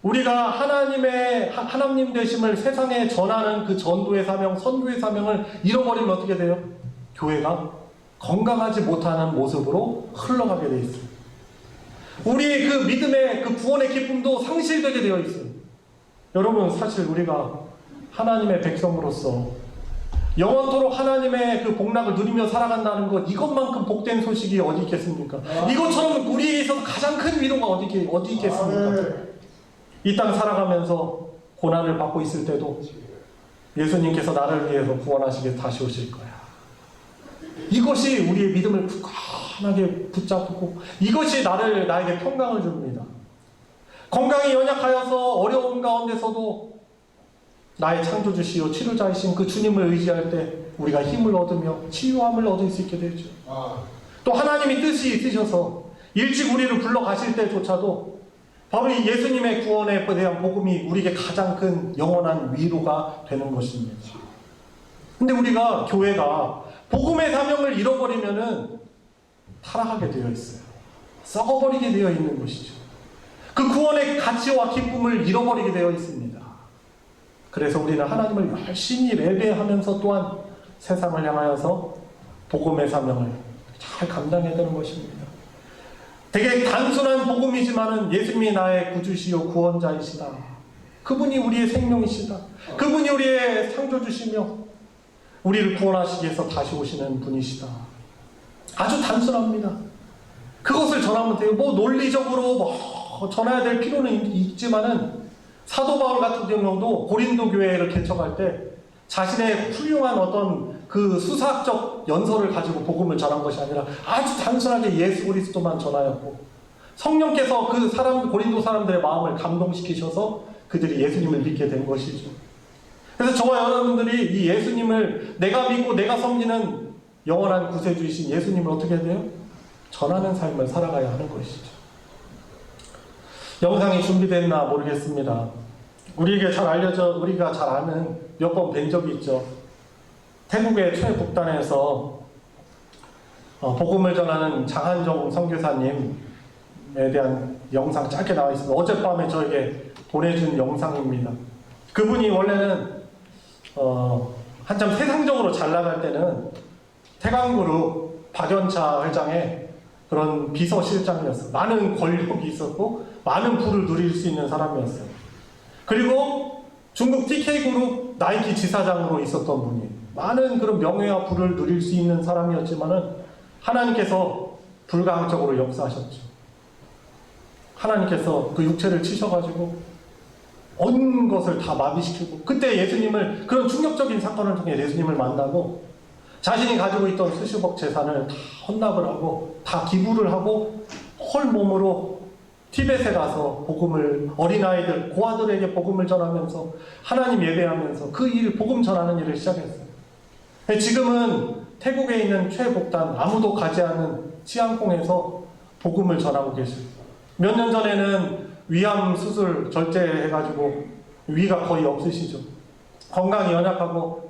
Speaker 1: 우리가 하나님 되심을 세상에 전하는 그 전도의 사명, 선교의 사명을 잃어버리면 어떻게 돼요? 교회가 건강하지 못하는 모습으로 흘러가게 돼 있어요. 우리 그 믿음의 그 구원의 기쁨도 상실되게 되어 있어요. 여러분, 사실 우리가 하나님의 백성으로서 영원토록 하나님의 그 복락을 누리며 살아간다는 것, 이것만큼 복된 소식이 어디 있겠습니까? 이것처럼 우리에게 있어서 가장 큰 위로가 어디 있겠습니까? 이 땅 살아가면서 고난을 받고 있을 때도 예수님께서 나를 위해서 구원하시게 다시 오실 거야. 이것이 우리의 믿음을 굳건하게 붙잡고 이것이 나에게 평강을 줍니다. 건강이 연약하여서 어려움 가운데서도 나의 창조주시요 치료자이신 그 주님을 의지할 때 우리가 힘을 얻으며 치유함을 얻을 수 있게 되죠. 또 하나님이 뜻이 있으셔서 일찍 우리를 불러가실 때조차도 바로 이 예수님의 구원에 대한 복음이 우리에게 가장 큰 영원한 위로가 되는 것입니다. 근데 우리가 교회가 복음의 사명을 잃어버리면은 타락하게 되어 있어요. 썩어버리게 되어 있는 것이죠. 그 구원의 가치와 기쁨을 잃어버리게 되어 있습니다. 그래서 우리는 하나님을 열심히 예배하면서 또한 세상을 향하여서 복음의 사명을 잘 감당해야 되는 것입니다. 되게 단순한 복음이지만은 예수님이 나의 구주시요 구원자이시다. 그분이 우리의 생명이시다. 그분이 우리의 창조주시며 우리를 구원하시기 위해서 다시 오시는 분이시다. 아주 단순합니다. 그것을 전하면 돼요. 논리적으로 전해야 될 필요는 있지만은 사도 바울 같은 경우도 고린도 교회를 개척할 때 자신의 훌륭한 어떤 그 수사학적 연설을 가지고 복음을 전한 것이 아니라 아주 단순하게 예수 그리스도만 전하였고 성령께서 고린도 사람들의 마음을 감동시키셔서 그들이 예수님을 믿게 된 것이죠. 그래서 저와 여러분들이 이 예수님을 내가 믿고 내가 섬기는 영원한 구세주이신 예수님을 어떻게 해야 돼요? 전하는 삶을 살아가야 하는 것이죠. 영상이 준비됐나 모르겠습니다. 우리에게 잘 알려져 우리가 잘 아는 몇 번 뵌 적이 있죠. 태국의 최북단에서 복음을 전하는 장한종 선교사님에 대한 영상 짧게 나와 있습니다. 어젯밤에 저에게 보내준 영상입니다. 그분이 원래는 한참 세상적으로 잘 나갈 때는 태광그룹 박연차 회장의 그런 비서실장이었어요. 많은 권력이 있었고 많은 부를 누릴 수 있는 사람이었어요. 그리고 중국 TK그룹 나이키 지사장으로 있었던 분이 많은 그런 명예와 부를 누릴 수 있는 사람이었지만은 하나님께서 불가항적으로 역사하셨죠. 하나님께서 그 육체를 치셔가지고 온 것을 다 마비시키고 그때 예수님을 그런 충격적인 사건을 통해 예수님을 만나고 자신이 가지고 있던 수십억 재산을 다 헌납을 하고 다 기부를 하고 홀 몸으로 티벳에 가서 복음을 어린아이들, 고아들에게 복음을 전하면서 하나님 예배하면서 그 복음 전하는 일을 시작했어요. 지금은 태국에 있는 최북단 아무도 가지 않은 치앙콩에서 복음을 전하고 계십니다. 몇 년 전에는 위암 수술 절제해가지고 위가 거의 없으시죠. 건강이 연약하고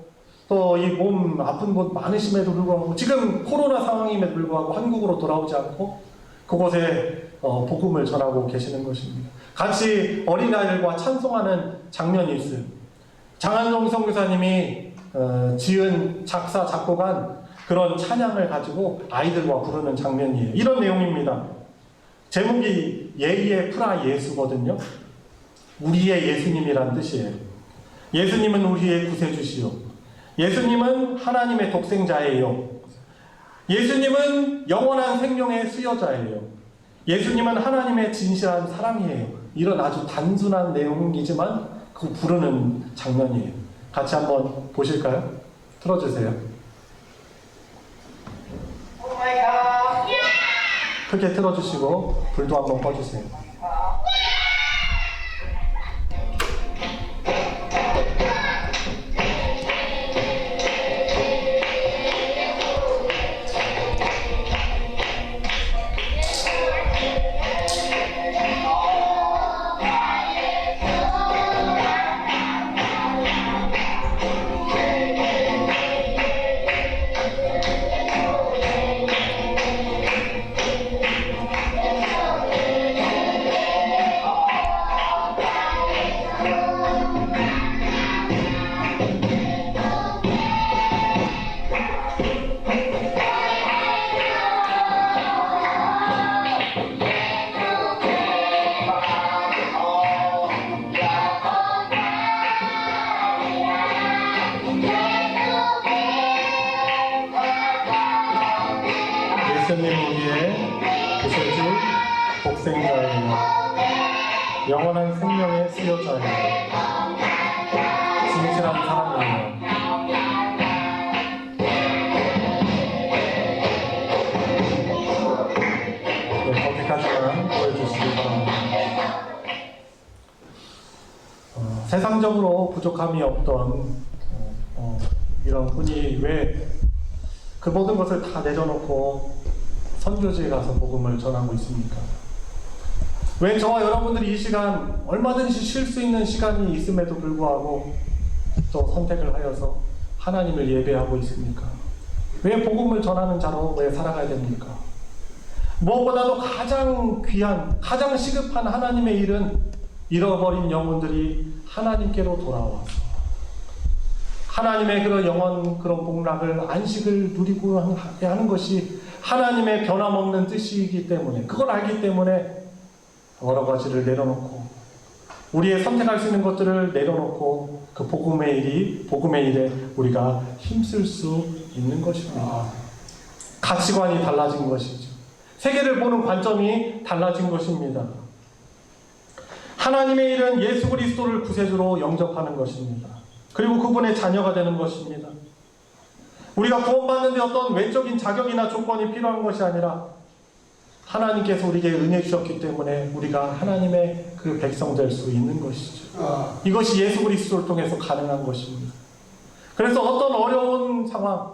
Speaker 1: 또 이 몸 아픈 곳 많으심에도 불구하고 지금 코로나 상황임에도 불구하고 한국으로 돌아오지 않고 그곳에 복음을 전하고 계시는 것입니다. 같이 어린아이들과 찬송하는 장면이 있어요. 장한종 선교사님이 지은 작사 작곡한 그런 찬양을 가지고 아이들과 부르는 장면이에요. 이런 내용입니다. 제목이 예의의 프라 예수거든요. 우리의 예수님이란 뜻이에요. 예수님은 우리의 구세주시요. 예수님은 하나님의 독생자예요. 예수님은 영원한 생명의 수여자예요. 예수님은 하나님의 진실한 사랑이에요. 이런 아주 단순한 내용이지만 그 부르는 장면이에요. 같이 한번 보실까요? 틀어주세요. 크게 틀어주시고 불도 한번 꺼주세요. 예수님 우리의 구세주 복생자예요. 영원한 생명의 수요자예요. 진실한 사랑이에요. 네, 거기까지만 보여주시기 바랍니다. 세상적으로 부족함이 없던 이런 분이 왜 그 모든 것을 다 내려놓고 선교지에 가서 복음을 전하고 있습니까? 왜 저와 여러분들이 이 시간 얼마든지 쉴 수 있는 시간이 있음에도 불구하고 또 선택을 하여서 하나님을 예배하고 있습니까? 왜 복음을 전하는 자로 왜 살아가야 됩니까? 무엇보다도 가장 귀한, 가장 시급한 하나님의 일은 잃어버린 영혼들이 하나님께로 돌아와서 하나님의 그런 영원 그런 복락을 안식을 누리고 하는 것이 하나님의 변함없는 뜻이기 때문에, 그걸 알기 때문에 여러 가지를 내려놓고 우리의 선택할 수 있는 것들을 내려놓고 그 복음의 일에 우리가 힘쓸 수 있는 것입니다. 가치관이 달라진 것이죠. 세계를 보는 관점이 달라진 것입니다. 하나님의 일은 예수 그리스도를 구세주로 영접하는 것입니다. 그리고 그분의 자녀가 되는 것입니다. 우리가 구원받는데 어떤 외적인 자격이나 조건이 필요한 것이 아니라 하나님께서 우리에게 은혜 주셨기 때문에 우리가 하나님의 그 백성 될 수 있는 것이죠. 이것이 예수 그리스도를 통해서 가능한 것입니다. 그래서 어떤 어려운 상황,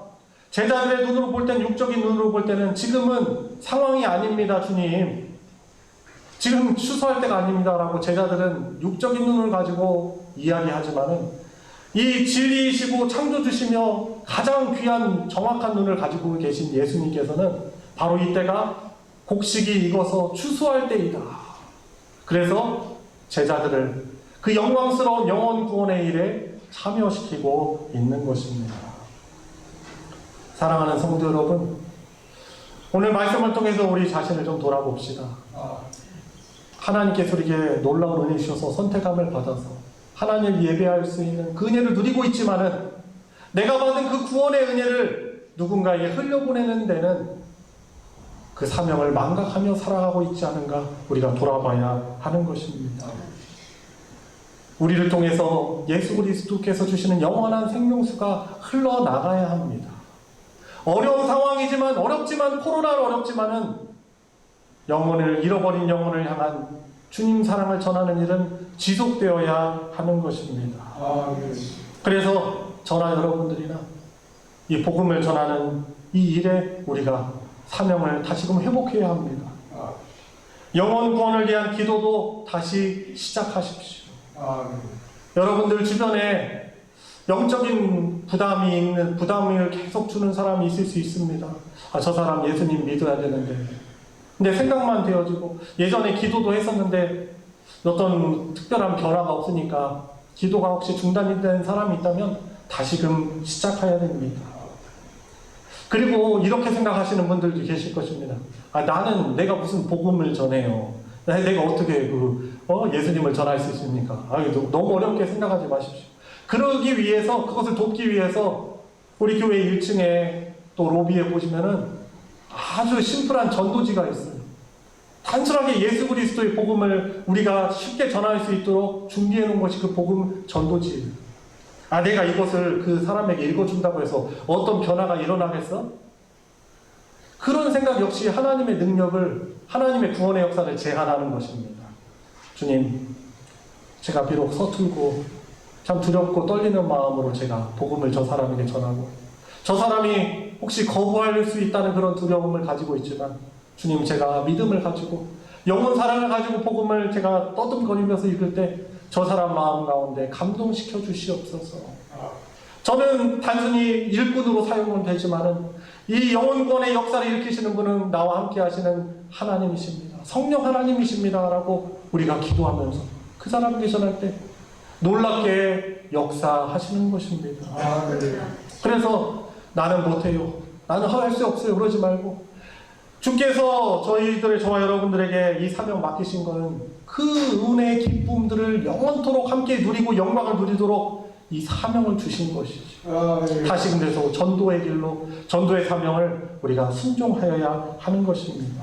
Speaker 1: 제자들의 눈으로 볼 때는, 육적인 눈으로 볼 때는 지금은 상황이 아닙니다, 주님. 지금 추수할 때가 아닙니다라고 제자들은 육적인 눈을 가지고 이야기하지만은 이 진리이시고 창조주시며 가장 귀한 정확한 눈을 가지고 계신 예수님께서는 바로 이때가 곡식이 익어서 추수할 때이다. 그래서 제자들을 그 영광스러운 영혼 구원의 일에 참여시키고 있는 것입니다. 사랑하는 성도 여러분, 오늘 말씀을 통해서 우리 자신을 좀 돌아봅시다. 하나님께서 우리에게 놀라운 은혜 주셔서 선택함을 받아서 하나님을 예배할 수 있는 그 은혜를 누리고 있지만은 내가 받은 그 구원의 은혜를 누군가에게 흘려보내는 데는 그 사명을 망각하며 살아가고 있지 않은가 우리가 돌아봐야 하는 것입니다. 우리를 통해서 예수 그리스도께서 주시는 영원한 생명수가 흘러나가야 합니다. 어려운 상황이지만 코로나는 어렵지만은 영혼을 잃어버린 영혼을 향한 주님 사랑을 전하는 일은 지속되어야 하는 것입니다. 그래서 저나 여러분들이나 이 복음을 전하는 이 일에 우리가 사명을 다시금 회복해야 합니다. 영혼 구원을 위한 기도도 다시 시작하십시오. 여러분들 주변에 영적인 부담을 계속 주는 사람이 있을 수 있습니다. 저 사람 예수님 믿어야 되는데, 근데 생각만 되어지고 예전에 기도도 했었는데 어떤 특별한 변화가 없으니까 기도가 혹시 중단이 된 사람이 있다면 다시금 시작해야 됩니다. 그리고 이렇게 생각하시는 분들도 계실 것입니다. 나는 내가 무슨 복음을 전해요. 내가 어떻게 예수님을 전할 수 있습니까? 너무 어렵게 생각하지 마십시오. 그러기 위해서, 그것을 돕기 위해서 우리 교회 1층에 또 로비에 보시면은 아주 심플한 전도지가 있어요. 단순하게 예수 그리스도의 복음을 우리가 쉽게 전할 수 있도록 준비해 놓은 것이 그 복음 전도지예요. 내가 이것을 그 사람에게 읽어준다고 해서 어떤 변화가 일어나겠어? 그런 생각 역시 하나님의 능력을, 하나님의 구원의 역사를 제한하는 것입니다. 주님, 제가 비록 서툴고 참 두렵고 떨리는 마음으로 제가 복음을 저 사람에게 전하고, 저 사람이 혹시 거부할 수 있다는 그런 두려움을 가지고 있지만, 주님, 제가 믿음을 가지고 영혼 사랑을 가지고 복음을 제가 떠듬거리면서 읽을 때 저 사람 마음 가운데 감동시켜 주시옵소서. 저는 단순히 일꾼으로 사용은 되지만은 이 영혼권의 역사를 일으키시는 분은 나와 함께 하시는 하나님이십니다. 성령 하나님이십니다. 라고 우리가 기도하면서 그 사람에게 전할 때 놀랍게 역사하시는 것입니다. 그래서 나는 못해요, 나는 할 수 없어요, 그러지 말고 주께서 저와 여러분들에게 이 사명 맡기신 것은 그 은혜의 기쁨들을 영원토록 함께 누리고 영광을 누리도록 이 사명을 주신 것이죠. 다시 그래서 전도의 길로, 전도의 사명을 우리가 순종하여야 하는 것입니다.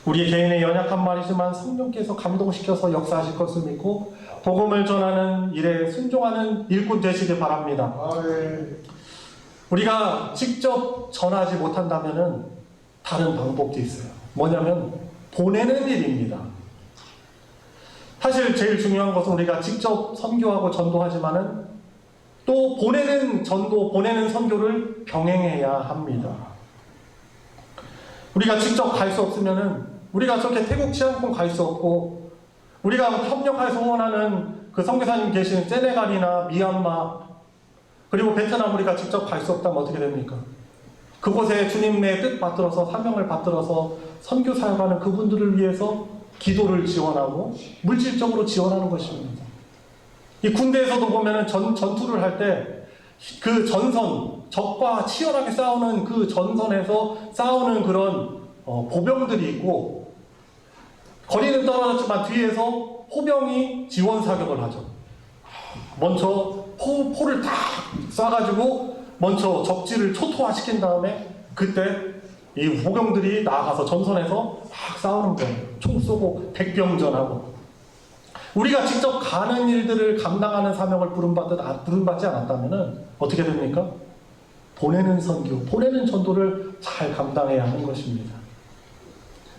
Speaker 1: 우리 개인의 연약한 말이지만 성령께서 감동시켜서 역사하실 것을 믿고 복음을 전하는 일에 순종하는 일꾼 되시길 바랍니다. 우리가 직접 전하지 못한다면은 다른 방법도 있어요. 뭐냐면 보내는 일입니다. 사실 제일 중요한 것은 우리가 직접 선교하고 전도하지만은 또 보내는 전도, 보내는 선교를 병행해야 합니다. 우리가 직접 갈 수 없으면은 우리가 저렇게 태국 치안콩 갈 수 없고, 우리가 협력해서 후원하는 그 선교사님 계신 세네갈이나 미얀마 그리고 베트남 우리가 직접 갈 수 없다면 어떻게 됩니까? 그곳에 주님의 뜻 받들어서 사명을 받들어서 선교 사역하는 그분들을 위해서 기도를 지원하고 물질적으로 지원하는 것입니다. 이 군대에서도 보면은 전투를 할 때 그 전선, 적과 치열하게 싸우는 그 전선에서 싸우는 그런 보병들이 있고, 거리는 떨어졌지만 뒤에서 호병이 지원 사격을 하죠. 먼저 포를 다 쏴가지고 먼저 적지를 초토화시킨 다음에 그때 이 보병들이 나아가서 전선에서 막 싸우는 거예요. 총 쏘고 백병전하고. 우리가 직접 가는 일들을 감당하는 사명을 부름받지 않았다면 어떻게 됩니까? 보내는 선교, 보내는 전도를 잘 감당해야 하는 것입니다.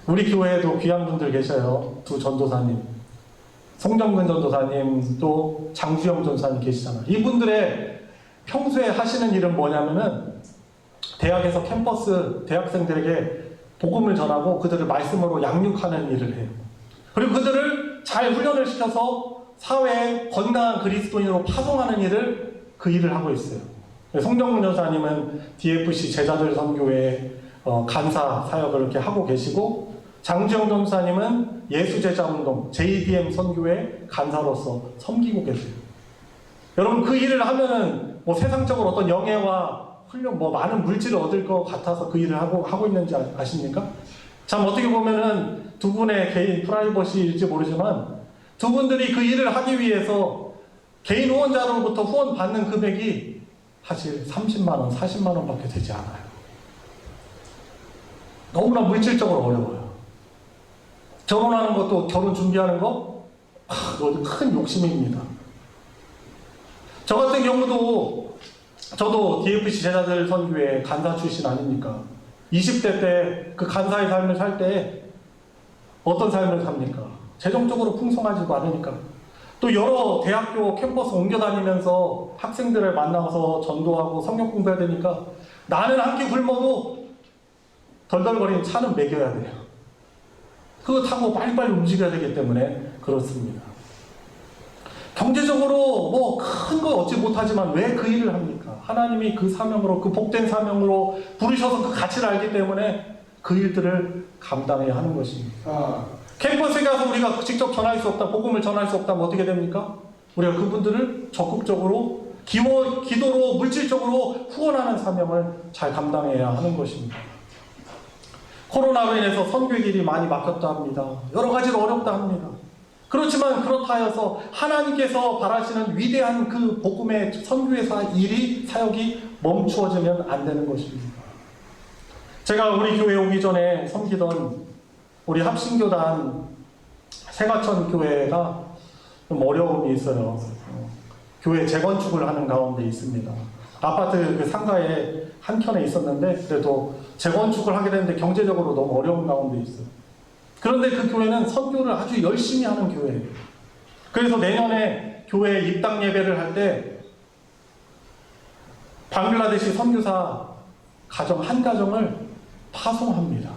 Speaker 1: 우리 교회에도 귀한 분들 계셔요. 두 전도사님, 송정근 전도사님, 또 장수영 전도사님 계시잖아요. 이분들의 평소에 하시는 일은 뭐냐면은 대학에서 캠퍼스 대학생들에게 복음을 전하고 그들을 말씀으로 양육하는 일을 해요. 그리고 그들을 잘 훈련을 시켜서 사회에 건강한 그리스도인으로 파송하는 일을, 그 일을 하고 있어요. 송정근 전사님은 DFC 제자들 선교회 간사 사역을 이렇게 하고 계시고, 장주영 전사님은 예수제자운동 JDM 선교회 간사로서 섬기고 계세요. 여러분, 그 일을 하면은 뭐 세상적으로 어떤 영예와 훈련, 뭐 많은 물질을 얻을 것 같아서 그 일을 하고 있는지 아십니까? 참 어떻게 보면은 두 분의 개인 프라이버시일지 모르지만 두 분들이 그 일을 하기 위해서 개인 후원자로부터 후원 받는 금액이 사실 30만원, 40만원 밖에 되지 않아요. 너무나 물질적으로 어려워요. 결혼하는 것도, 결혼 준비하는 거, 큰 욕심입니다. 저 같은 경우도, 저도 DFC 제자들 선교회 간사 출신 아닙니까? 20대 때 그 간사의 삶을 살 때 어떤 삶을 삽니까? 재정적으로 풍성하지도 않으니까. 또 여러 대학교 캠퍼스 옮겨 다니면서 학생들을 만나서 전도하고 성경 공부해야 되니까 나는 한 끼 굶어도 덜덜거리는 차는 먹여야 돼요. 그거 타고 빨리빨리 움직여야 되기 때문에 그렇습니다. 경제적으로 뭐 큰 거 얻지 못하지만 왜 그 일을 합니까? 하나님이 그 사명으로, 그 복된 사명으로 부르셔서 그 가치를 알기 때문에 그 일들을 감당해야 하는 것입니다. 캠퍼스에 가서 우리가 직접 전할 수 없다, 복음을 전할 수 없다면 어떻게 됩니까? 우리가 그분들을 적극적으로 기도로, 물질적으로 후원하는 사명을 잘 감당해야 하는 것입니다. 코로나로 인해서 선교의 길이 많이 막혔다 합니다. 여러 가지로 어렵다 합니다. 그렇지만 그렇다 하여서 하나님께서 바라시는 위대한 그 복음의 선교의 사역이 멈추어지면 안 되는 것입니다. 제가 우리 교회에 오기 전에 섬기던 우리 합신교단 세가천 교회가 좀 어려움이 있어요. 교회 재건축을 하는 가운데 있습니다. 아파트 그 상가에 한 켠에 있었는데 그래도 재건축을 하게 되는데 경제적으로 너무 어려운 가운데 있어요. 그런데 그 교회는 선교를 아주 열심히 하는 교회예요. 그래서 내년에 교회 입당 예배를 할 때 방글라데시 선교사 가정 한 가정을 파송합니다.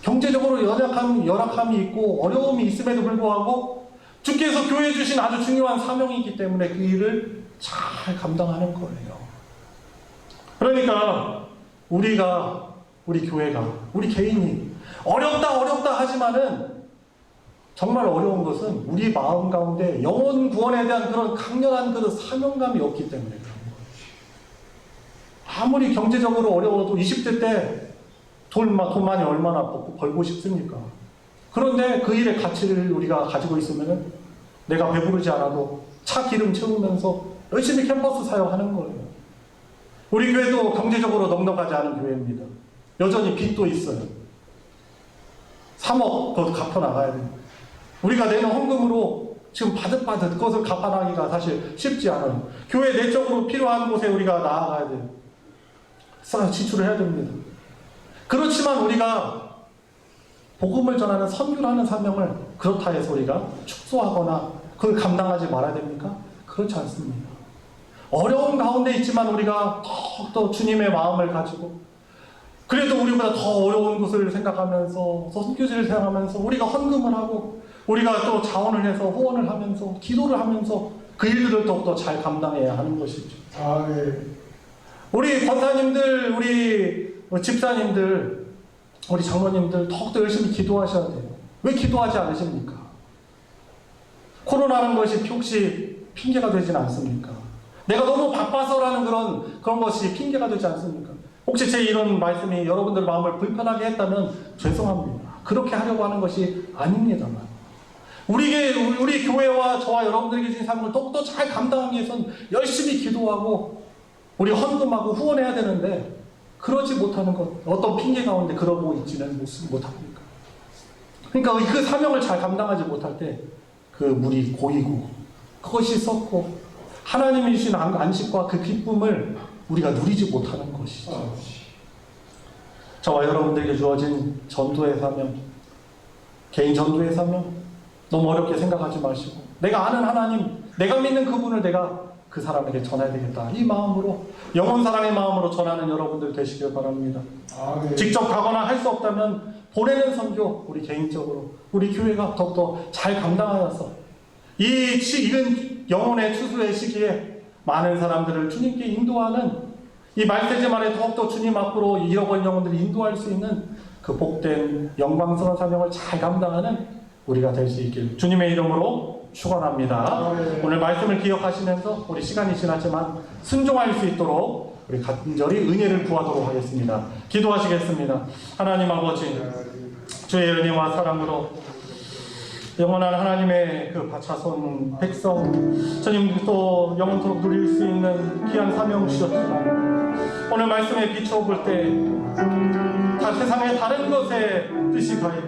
Speaker 1: 경제적으로 열악함이 있고 어려움이 있음에도 불구하고 주께서 교회에 주신 아주 중요한 사명이기 때문에 그 일을 잘 감당하는 거예요. 그러니까 우리 교회가, 우리 개인이 어렵다 하지만은 정말 어려운 것은 우리 마음 가운데 영혼 구원에 대한 그런 강렬한 그 사명감이 없기 때문에 그런 거예요. 아무리 경제적으로 어려워도 20대 때 돈 많이 얼마나 벌고 싶습니까? 그런데 그 일의 가치를 우리가 가지고 있으면 내가 배부르지 않아도 차 기름 채우면서 열심히 캠퍼스 사용하는 거예요. 우리 교회도 경제적으로 넉넉하지 않은 교회입니다. 여전히 빚도 있어요. 3억 더 갚아나가야 돼요. 우리가 내는 헌금으로 지금 바득바득 그것을 갚아나가기가 사실 쉽지 않아요. 교회 내적으로 필요한 곳에 우리가 나아가야 돼요. 지출을 해야 됩니다. 그렇지만 우리가 복음을 전하는 선교를 하는 사명을 그렇다 해서 우리가 축소하거나 그걸 감당하지 말아야 됩니까? 그렇지 않습니다. 어려운 가운데 있지만 우리가 더욱더 주님의 마음을 가지고 그래도 우리보다 더 어려운 것을 생각하면서 선교지를 생각하면서 우리가 헌금을 하고 우리가 또 자원을 해서 후원을 하면서 기도를 하면서 그 일들을 더욱더 잘 감당해야 하는 것이죠. 우리 권사님들, 우리 집사님들, 우리 장로님들 더욱더 열심히 기도하셔야 돼요. 왜 기도하지 않으십니까? 코로나라는 것이 혹시 핑계가 되지는 않습니까? 내가 너무 바빠서라는 그런 것이 핑계가 되지 않습니까? 혹시 제 이런 말씀이 여러분들 마음을 불편하게 했다면 죄송합니다. 그렇게 하려고 하는 것이 아닙니다만 우리 교회와 저와 여러분들에게 주신 사명을 더욱더 잘 감당하기 위해서는 열심히 기도하고 우리 헌금하고 후원해야 되는데 그러지 못하는 것, 어떤 핑계 가운데 그러고 있지는 못합니까? 그러니까 그 사명을 잘 감당하지 못할 때 그 물이 고이고 그것이 썩고 하나님이 주신 안식과 그 기쁨을 우리가 누리지 못하는 것이죠. 저와 여러분들에게 주어진 전도의 사명, 개인 전도의 사명 너무 어렵게 생각하지 마시고 내가 아는 하나님, 내가 믿는 그분을 내가 그 사람에게 전해야 되겠다. 이 마음으로 영혼 사랑의 마음으로 전하는 여러분들 되시길 바랍니다. 직접 가거나 할 수 없다면 보내는 선교 우리 개인적으로 우리 교회가 더욱더 잘 감당하여서 이 이른 영혼의 추수의 시기에 많은 사람들을 주님께 인도하는 이 말세지만에 더욱더 주님 앞으로 잃어버린 영혼들을 인도할 수 있는 그 복된 영광스러운 사명을 잘 감당하는 우리가 될 수 있길 주님의 이름으로 축원합니다. 오늘 말씀을 기억하시면서 우리 시간이 지났지만 순종할 수 있도록 우리 간절히 은혜를 구하도록 하겠습니다. 기도하시겠습니다. 하나님 아버지, 주의 은혜와 사랑으로 영원한 하나님의 그 자손 백성 주님 또 영원토록 누릴 수 있는 귀한 사명 주셨지만 오늘 말씀에 비춰볼 때 다 세상의 다른 것에 뜻이 가리고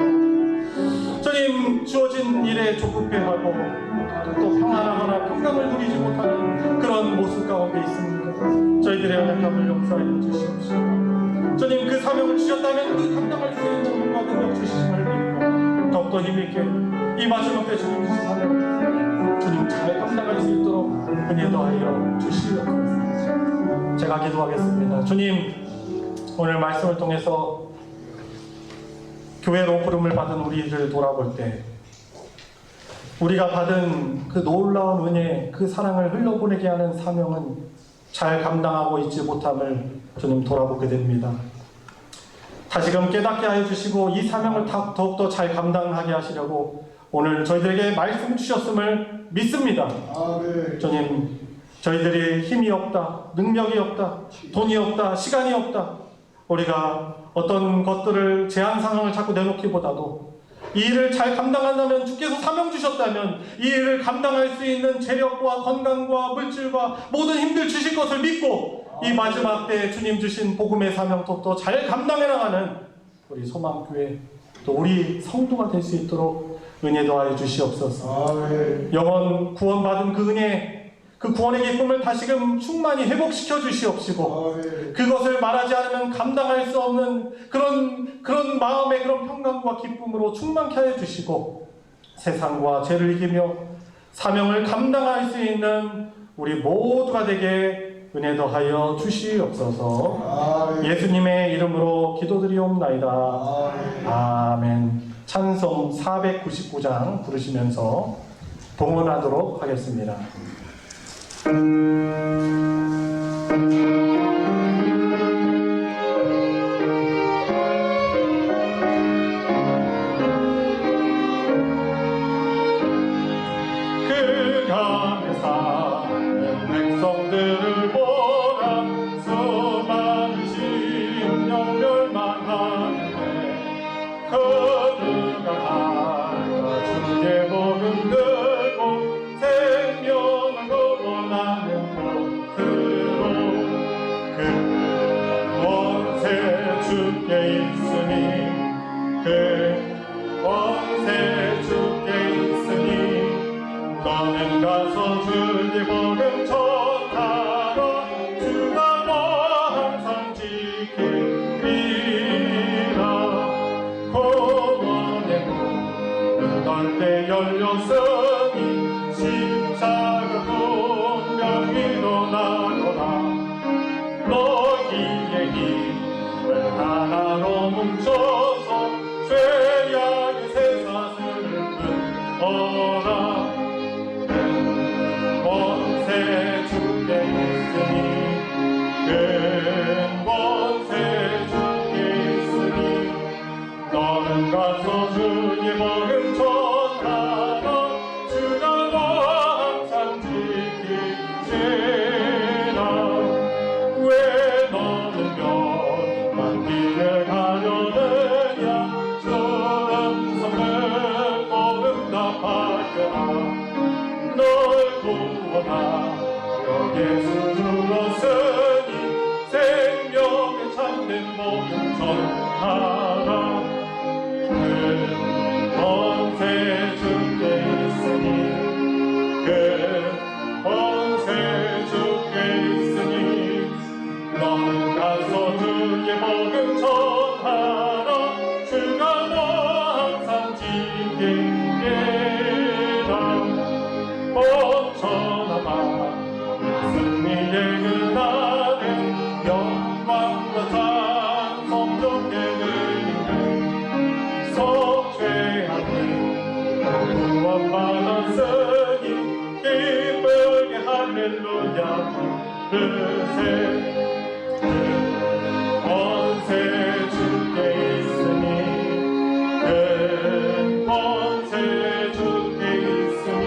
Speaker 1: 주님 주어진 일에 조급해하고 또 평안하거나 평강을 누리지 못하는 그런 모습 가운데 있습니다. 저희들의 연약함을 용서하여 주시옵시고 주님 그 사명을 주셨다면 그 감당할 수 있는 힘과 능력 주시심을 믿고 더욱더 힘있게 이 마지막 때 주님 주신 사명을 주님 잘 감당할 수 있도록 은혜 더하여 주시옵소서. 제가 기도하겠습니다. 주님 오늘 말씀을 통해서 교회로 부름을 받은 우리를 돌아볼 때 우리가 받은 그 놀라운 은혜, 그 사랑을 흘려보내게 하는 사명은 잘 감당하고 있지 못함을 주님 돌아보게 됩니다. 다시금 깨닫게 하여 주시고 이 사명을 더욱더 잘 감당하게 하시려고 오늘 저희들에게 말씀 주셨음을 믿습니다. 주님, 저희들이 힘이 없다, 능력이 없다, 돈이 없다, 시간이 없다. 우리가 어떤 것들을 제한 상황을 자꾸 내놓기보다도 이 일을 잘 감당한다면 주께서 사명 주셨다면 이 일을 감당할 수 있는 재력과 건강과 물질과 모든 힘들 주실 것을 믿고 이 마지막 때 주님 주신 복음의 사명도 또 잘 감당해 나가는 우리 소망교회 또 우리 성도가 될 수 있도록 은혜 더하여 주시옵소서. 영원 구원받은 그 은혜 그 구원의 기쁨을 다시금 충만히 회복시켜 주시옵시고 그것을 말하지 않으면 감당할 수 없는 그런 마음의 그런 평강과 기쁨으로 충만케 하여 주시고 세상과 죄를 이기며 사명을 감당할 수 있는 우리 모두가 되게 은혜 더하여 주시옵소서. 예수님의 이름으로 기도드리옵나이다. 아멘. 찬송 499장 부르시면서 동원하도록 하겠습니다.
Speaker 2: 그 강에 사는 백성들을 보라 수많은 심령 멸망하는데 거듭나가 주의 복음 들고 생명을 구원하는 곳으로 그 권세 주께 있으니 그 권세 주께 있으니 너는 가서 주의 복음 전하라 주가 너 항상 지키리라 구원의 문은 넓게 열렸으니 십자가 분명히 일어나거라 너희의 힘을 하나로 뭉쳐서 죄악의 쇠사슬을 끊어라 권세 주께 있으니 큰 권세 주께 있으니 너는 가서 주의 복음 전하라 주가 너 항상 지키시라 왜 너는 몇만 길을 가려느냐 주 음성을 꼭 응답하여라 널 구원하여 예수 주었으니 생명의 참된 복음 전하라 그 권세 주께 있으니 그 권세 주께 있으니 너는 가서 주의 복음 전하라 주가 너 항상 지키리라 천하가 승리의 그날에 영광과 찬송 좋게 들리네 속죄하니 구원받았으니 기쁘게 할렐루야 부르세 권세 주께 있으니 큰 권세 주께 있으니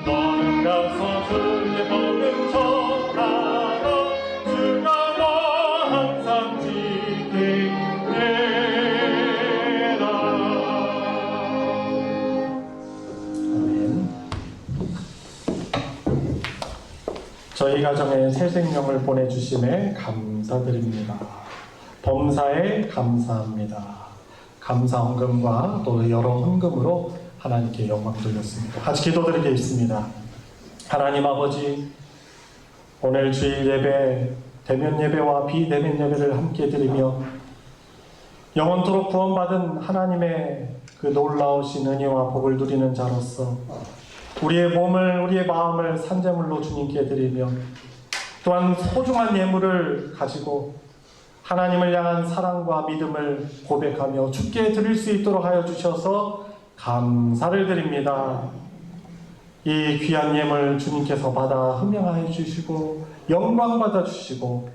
Speaker 2: 너는 가서 주의 복음 전하라 주가 너 항상 지키리라
Speaker 1: 아멘. 저희 가정에 새 생명을 보내주심에 감사드립니다. 범사에 감사합니다. 감사 헌금과 또 여러 헌금으로 하나님께 영광 돌렸습니다. 같이 기도드리겠습니다. 하나님 아버지, 오늘 주일 예배, 대면 예배와 비대면 예배를 함께 드리며 영원토록 구원받은 하나님의 그 놀라우신 은혜와 복을 누리는 자로서 우리의 몸을, 우리의 마음을 산제물로 주님께 드리며 또한 소중한 예물을 가지고 하나님을 향한 사랑과 믿음을 고백하며 주께 드릴 수 있도록 하여 주셔서 감사를 드립니다. 이 귀한 예물 주님께서 받아 흠양하여 주시고 영광 받아 주시고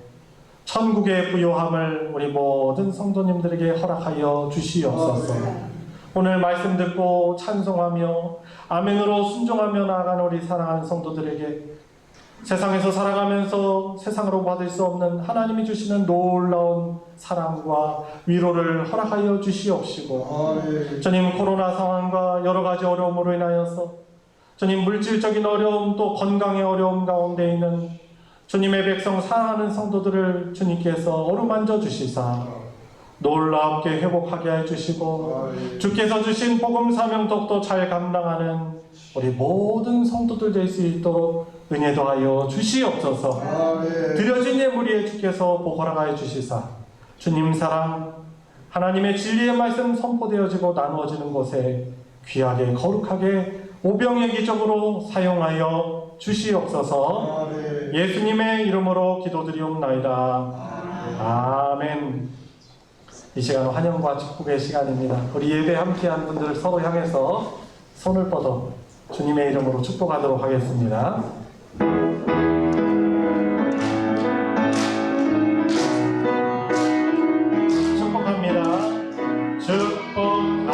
Speaker 1: 천국의 부요함을 우리 모든 성도님들에게 허락하여 주시옵소서. 오늘 말씀 듣고 찬송하며 아멘으로 순종하며 나아가는 우리 사랑하는 성도들에게 세상에서 살아가면서 세상으로 받을 수 없는 하나님이 주시는 놀라운 사랑과 위로를 허락하여 주시옵시고 주님 코로나 상황과 여러 가지 어려움으로 인하여서 주님 물질적인 어려움 또 건강의 어려움 가운데 있는 주님의 백성 사랑하는 성도들을 주님께서 어루만져 주시사 놀랍게 회복하게 해주시고 주께서 주신 복음 사명 덕도 잘 감당하는 우리 모든 성도들 될 수 있도록 은혜 더하여 주시옵소서. 드려진 예물에 주께서 보호하여 주시사 주님 사랑 하나님의 진리의 말씀 선포되어지고 나누어지는 곳에 귀하게 거룩하게 오병예기적으로 사용하여 주시옵소서. 예수님의 이름으로 기도드리옵나이다. 아멘. 이 시간은 환영과 축복의 시간입니다. 우리 예배 함께한 분들 서로 향해서 손을 뻗어 주님의 이름으로 축복하도록 하겠습니다. 축복합니다. 축복합니다.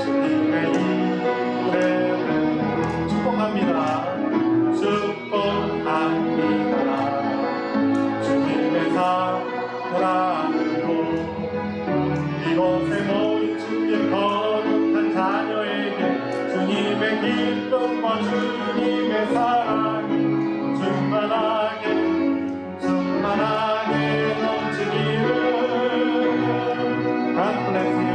Speaker 1: 주님의 이름으로 축복합니다. 축복합니다. 주님의 사랑으로 이곳에 모인 주의 거룩한 자녀에게 주님의 기쁨과 주님의 사랑이 충만하게 넘치기를. God bless you. God bless you.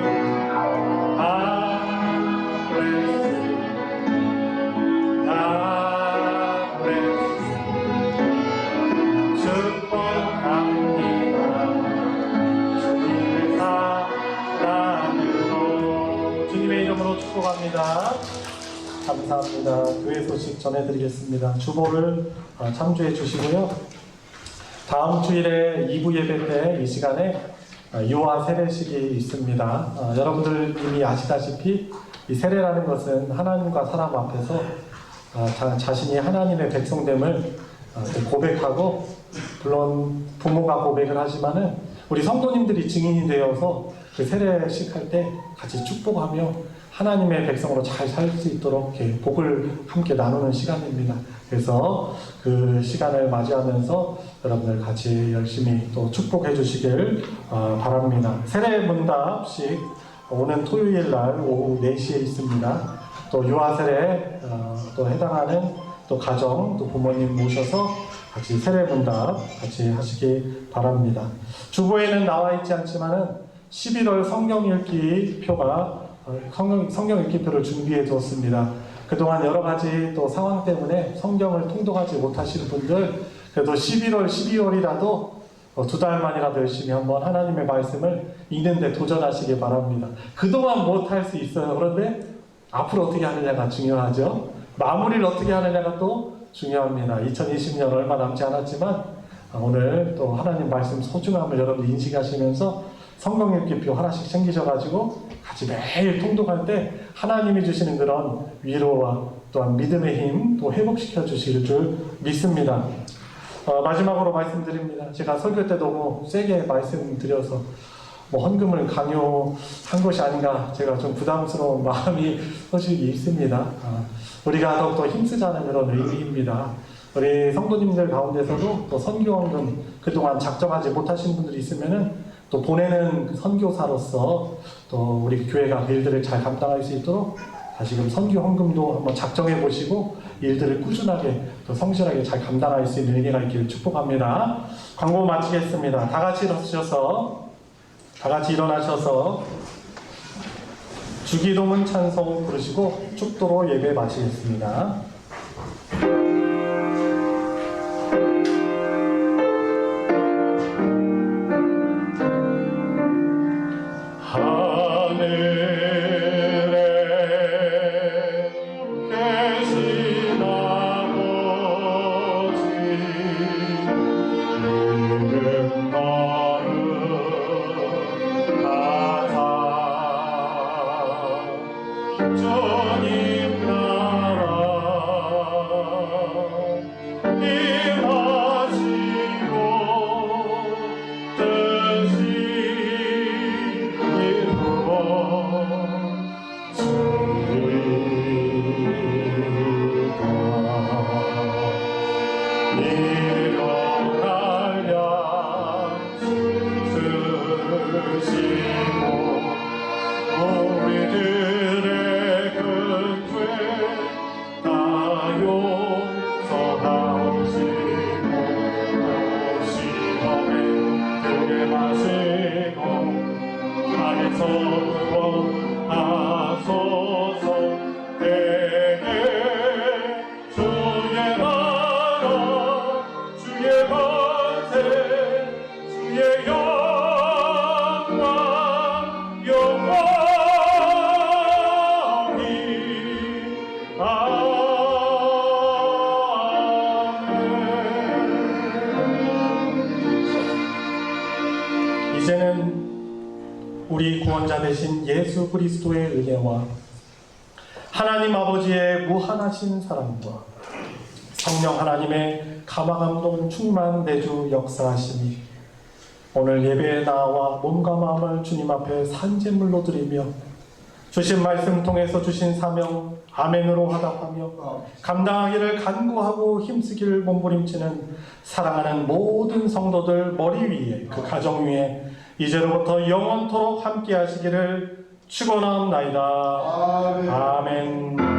Speaker 1: God bless you. 축복합니다. 주님의 사랑으로 주님의 이름으로 축복합니다. 감사합니다. 교회 소식 전해드리겠습니다. 주보를 참조해 주시고요. 다음 주일에 2부 예배 때 이 시간에 유아 세례식이 있습니다. 여러분들 이미 아시다시피 이 세례라는 것은 하나님과 사람 앞에서 자신이 하나님의 백성됨을 고백하고, 물론 부모가 고백을 하지만은 우리 성도님들이 증인이 되어서 그 세례식 할 때 같이 축복하며 하나님의 백성으로 잘 살 수 있도록 이렇게 복을 함께 나누는 시간입니다. 그래서 그 시간을 맞이하면서 여러분들 같이 열심히 또 축복해 주시길 바랍니다. 세례 문답식 오는 토요일 날 오후 4시에 있습니다. 또 유아 세례 또 해당하는 또 가정 또 부모님 모셔서 같이 세례 문답 같이 하시기 바랍니다. 주보에는 나와 있지 않지만은 11월 성경 읽기 표가 성경 읽기표를 준비해 두었습니다. 그동안 여러 가지 또 상황 때문에 성경을 통독하지 못하시는 분들, 그래도 11월, 12월이라도 2달만이라도 열심히 한번 하나님의 말씀을 읽는데 도전하시기 바랍니다. 그동안 못할 수 있어요. 그런데 앞으로 어떻게 하느냐가 중요하죠. 마무리를 어떻게 하느냐가 또 중요합니다. 2020년 얼마 남지 않았지만 오늘 또 하나님 말씀 소중함을 여러분 인식하시면서 성경 읽기표 하나씩 챙기셔가지고 같이 매일 통독할 때 하나님이 주시는 그런 위로와 또한 믿음의 힘 또 회복시켜 주실 줄 믿습니다. 마지막으로 말씀드립니다. 제가 설교 때 너무 세게 말씀드려서 헌금을 강요한 것이 아닌가 제가 좀 부담스러운 마음이 솔직히 있습니다. 우리가 더욱더 힘쓰자는 그런 의미입니다. 우리 성도님들 가운데서도 또 선교헌금 그동안 작정하지 못하신 분들이 있으면은 또 보내는 선교사로서 또 우리 교회가 그 일들을 잘 감당할 수 있도록 다시금 선교 헌금도 한번 작정해 보시고 일들을 꾸준하게 또 성실하게 잘 감당할 수 있는 은혜가 있기를 축복합니다. 광고 마치겠습니다. 다 같이 일어나셔서 주기도문 찬송 부르시고 축도로 예배 마치겠습니다. 이제는 우리 구원자 되신 예수 그리스도의 은혜와 하나님 아버지의 무한하신 사랑과 성령 하나님의 감화감동 충만 내주 역사하시니 오늘 예배에 나와 몸과 마음을 주님 앞에 산제물로 드리며 주신 말씀 통해서 주신 사명 아멘으로 화답하며 감당하기를 간구하고 힘쓰기를 몸부림치는 사랑하는 모든 성도들 머리 위에 그 가정 위에 이제로부터 영원토록 함께 하시기를 축원하옵나이다. 아멘.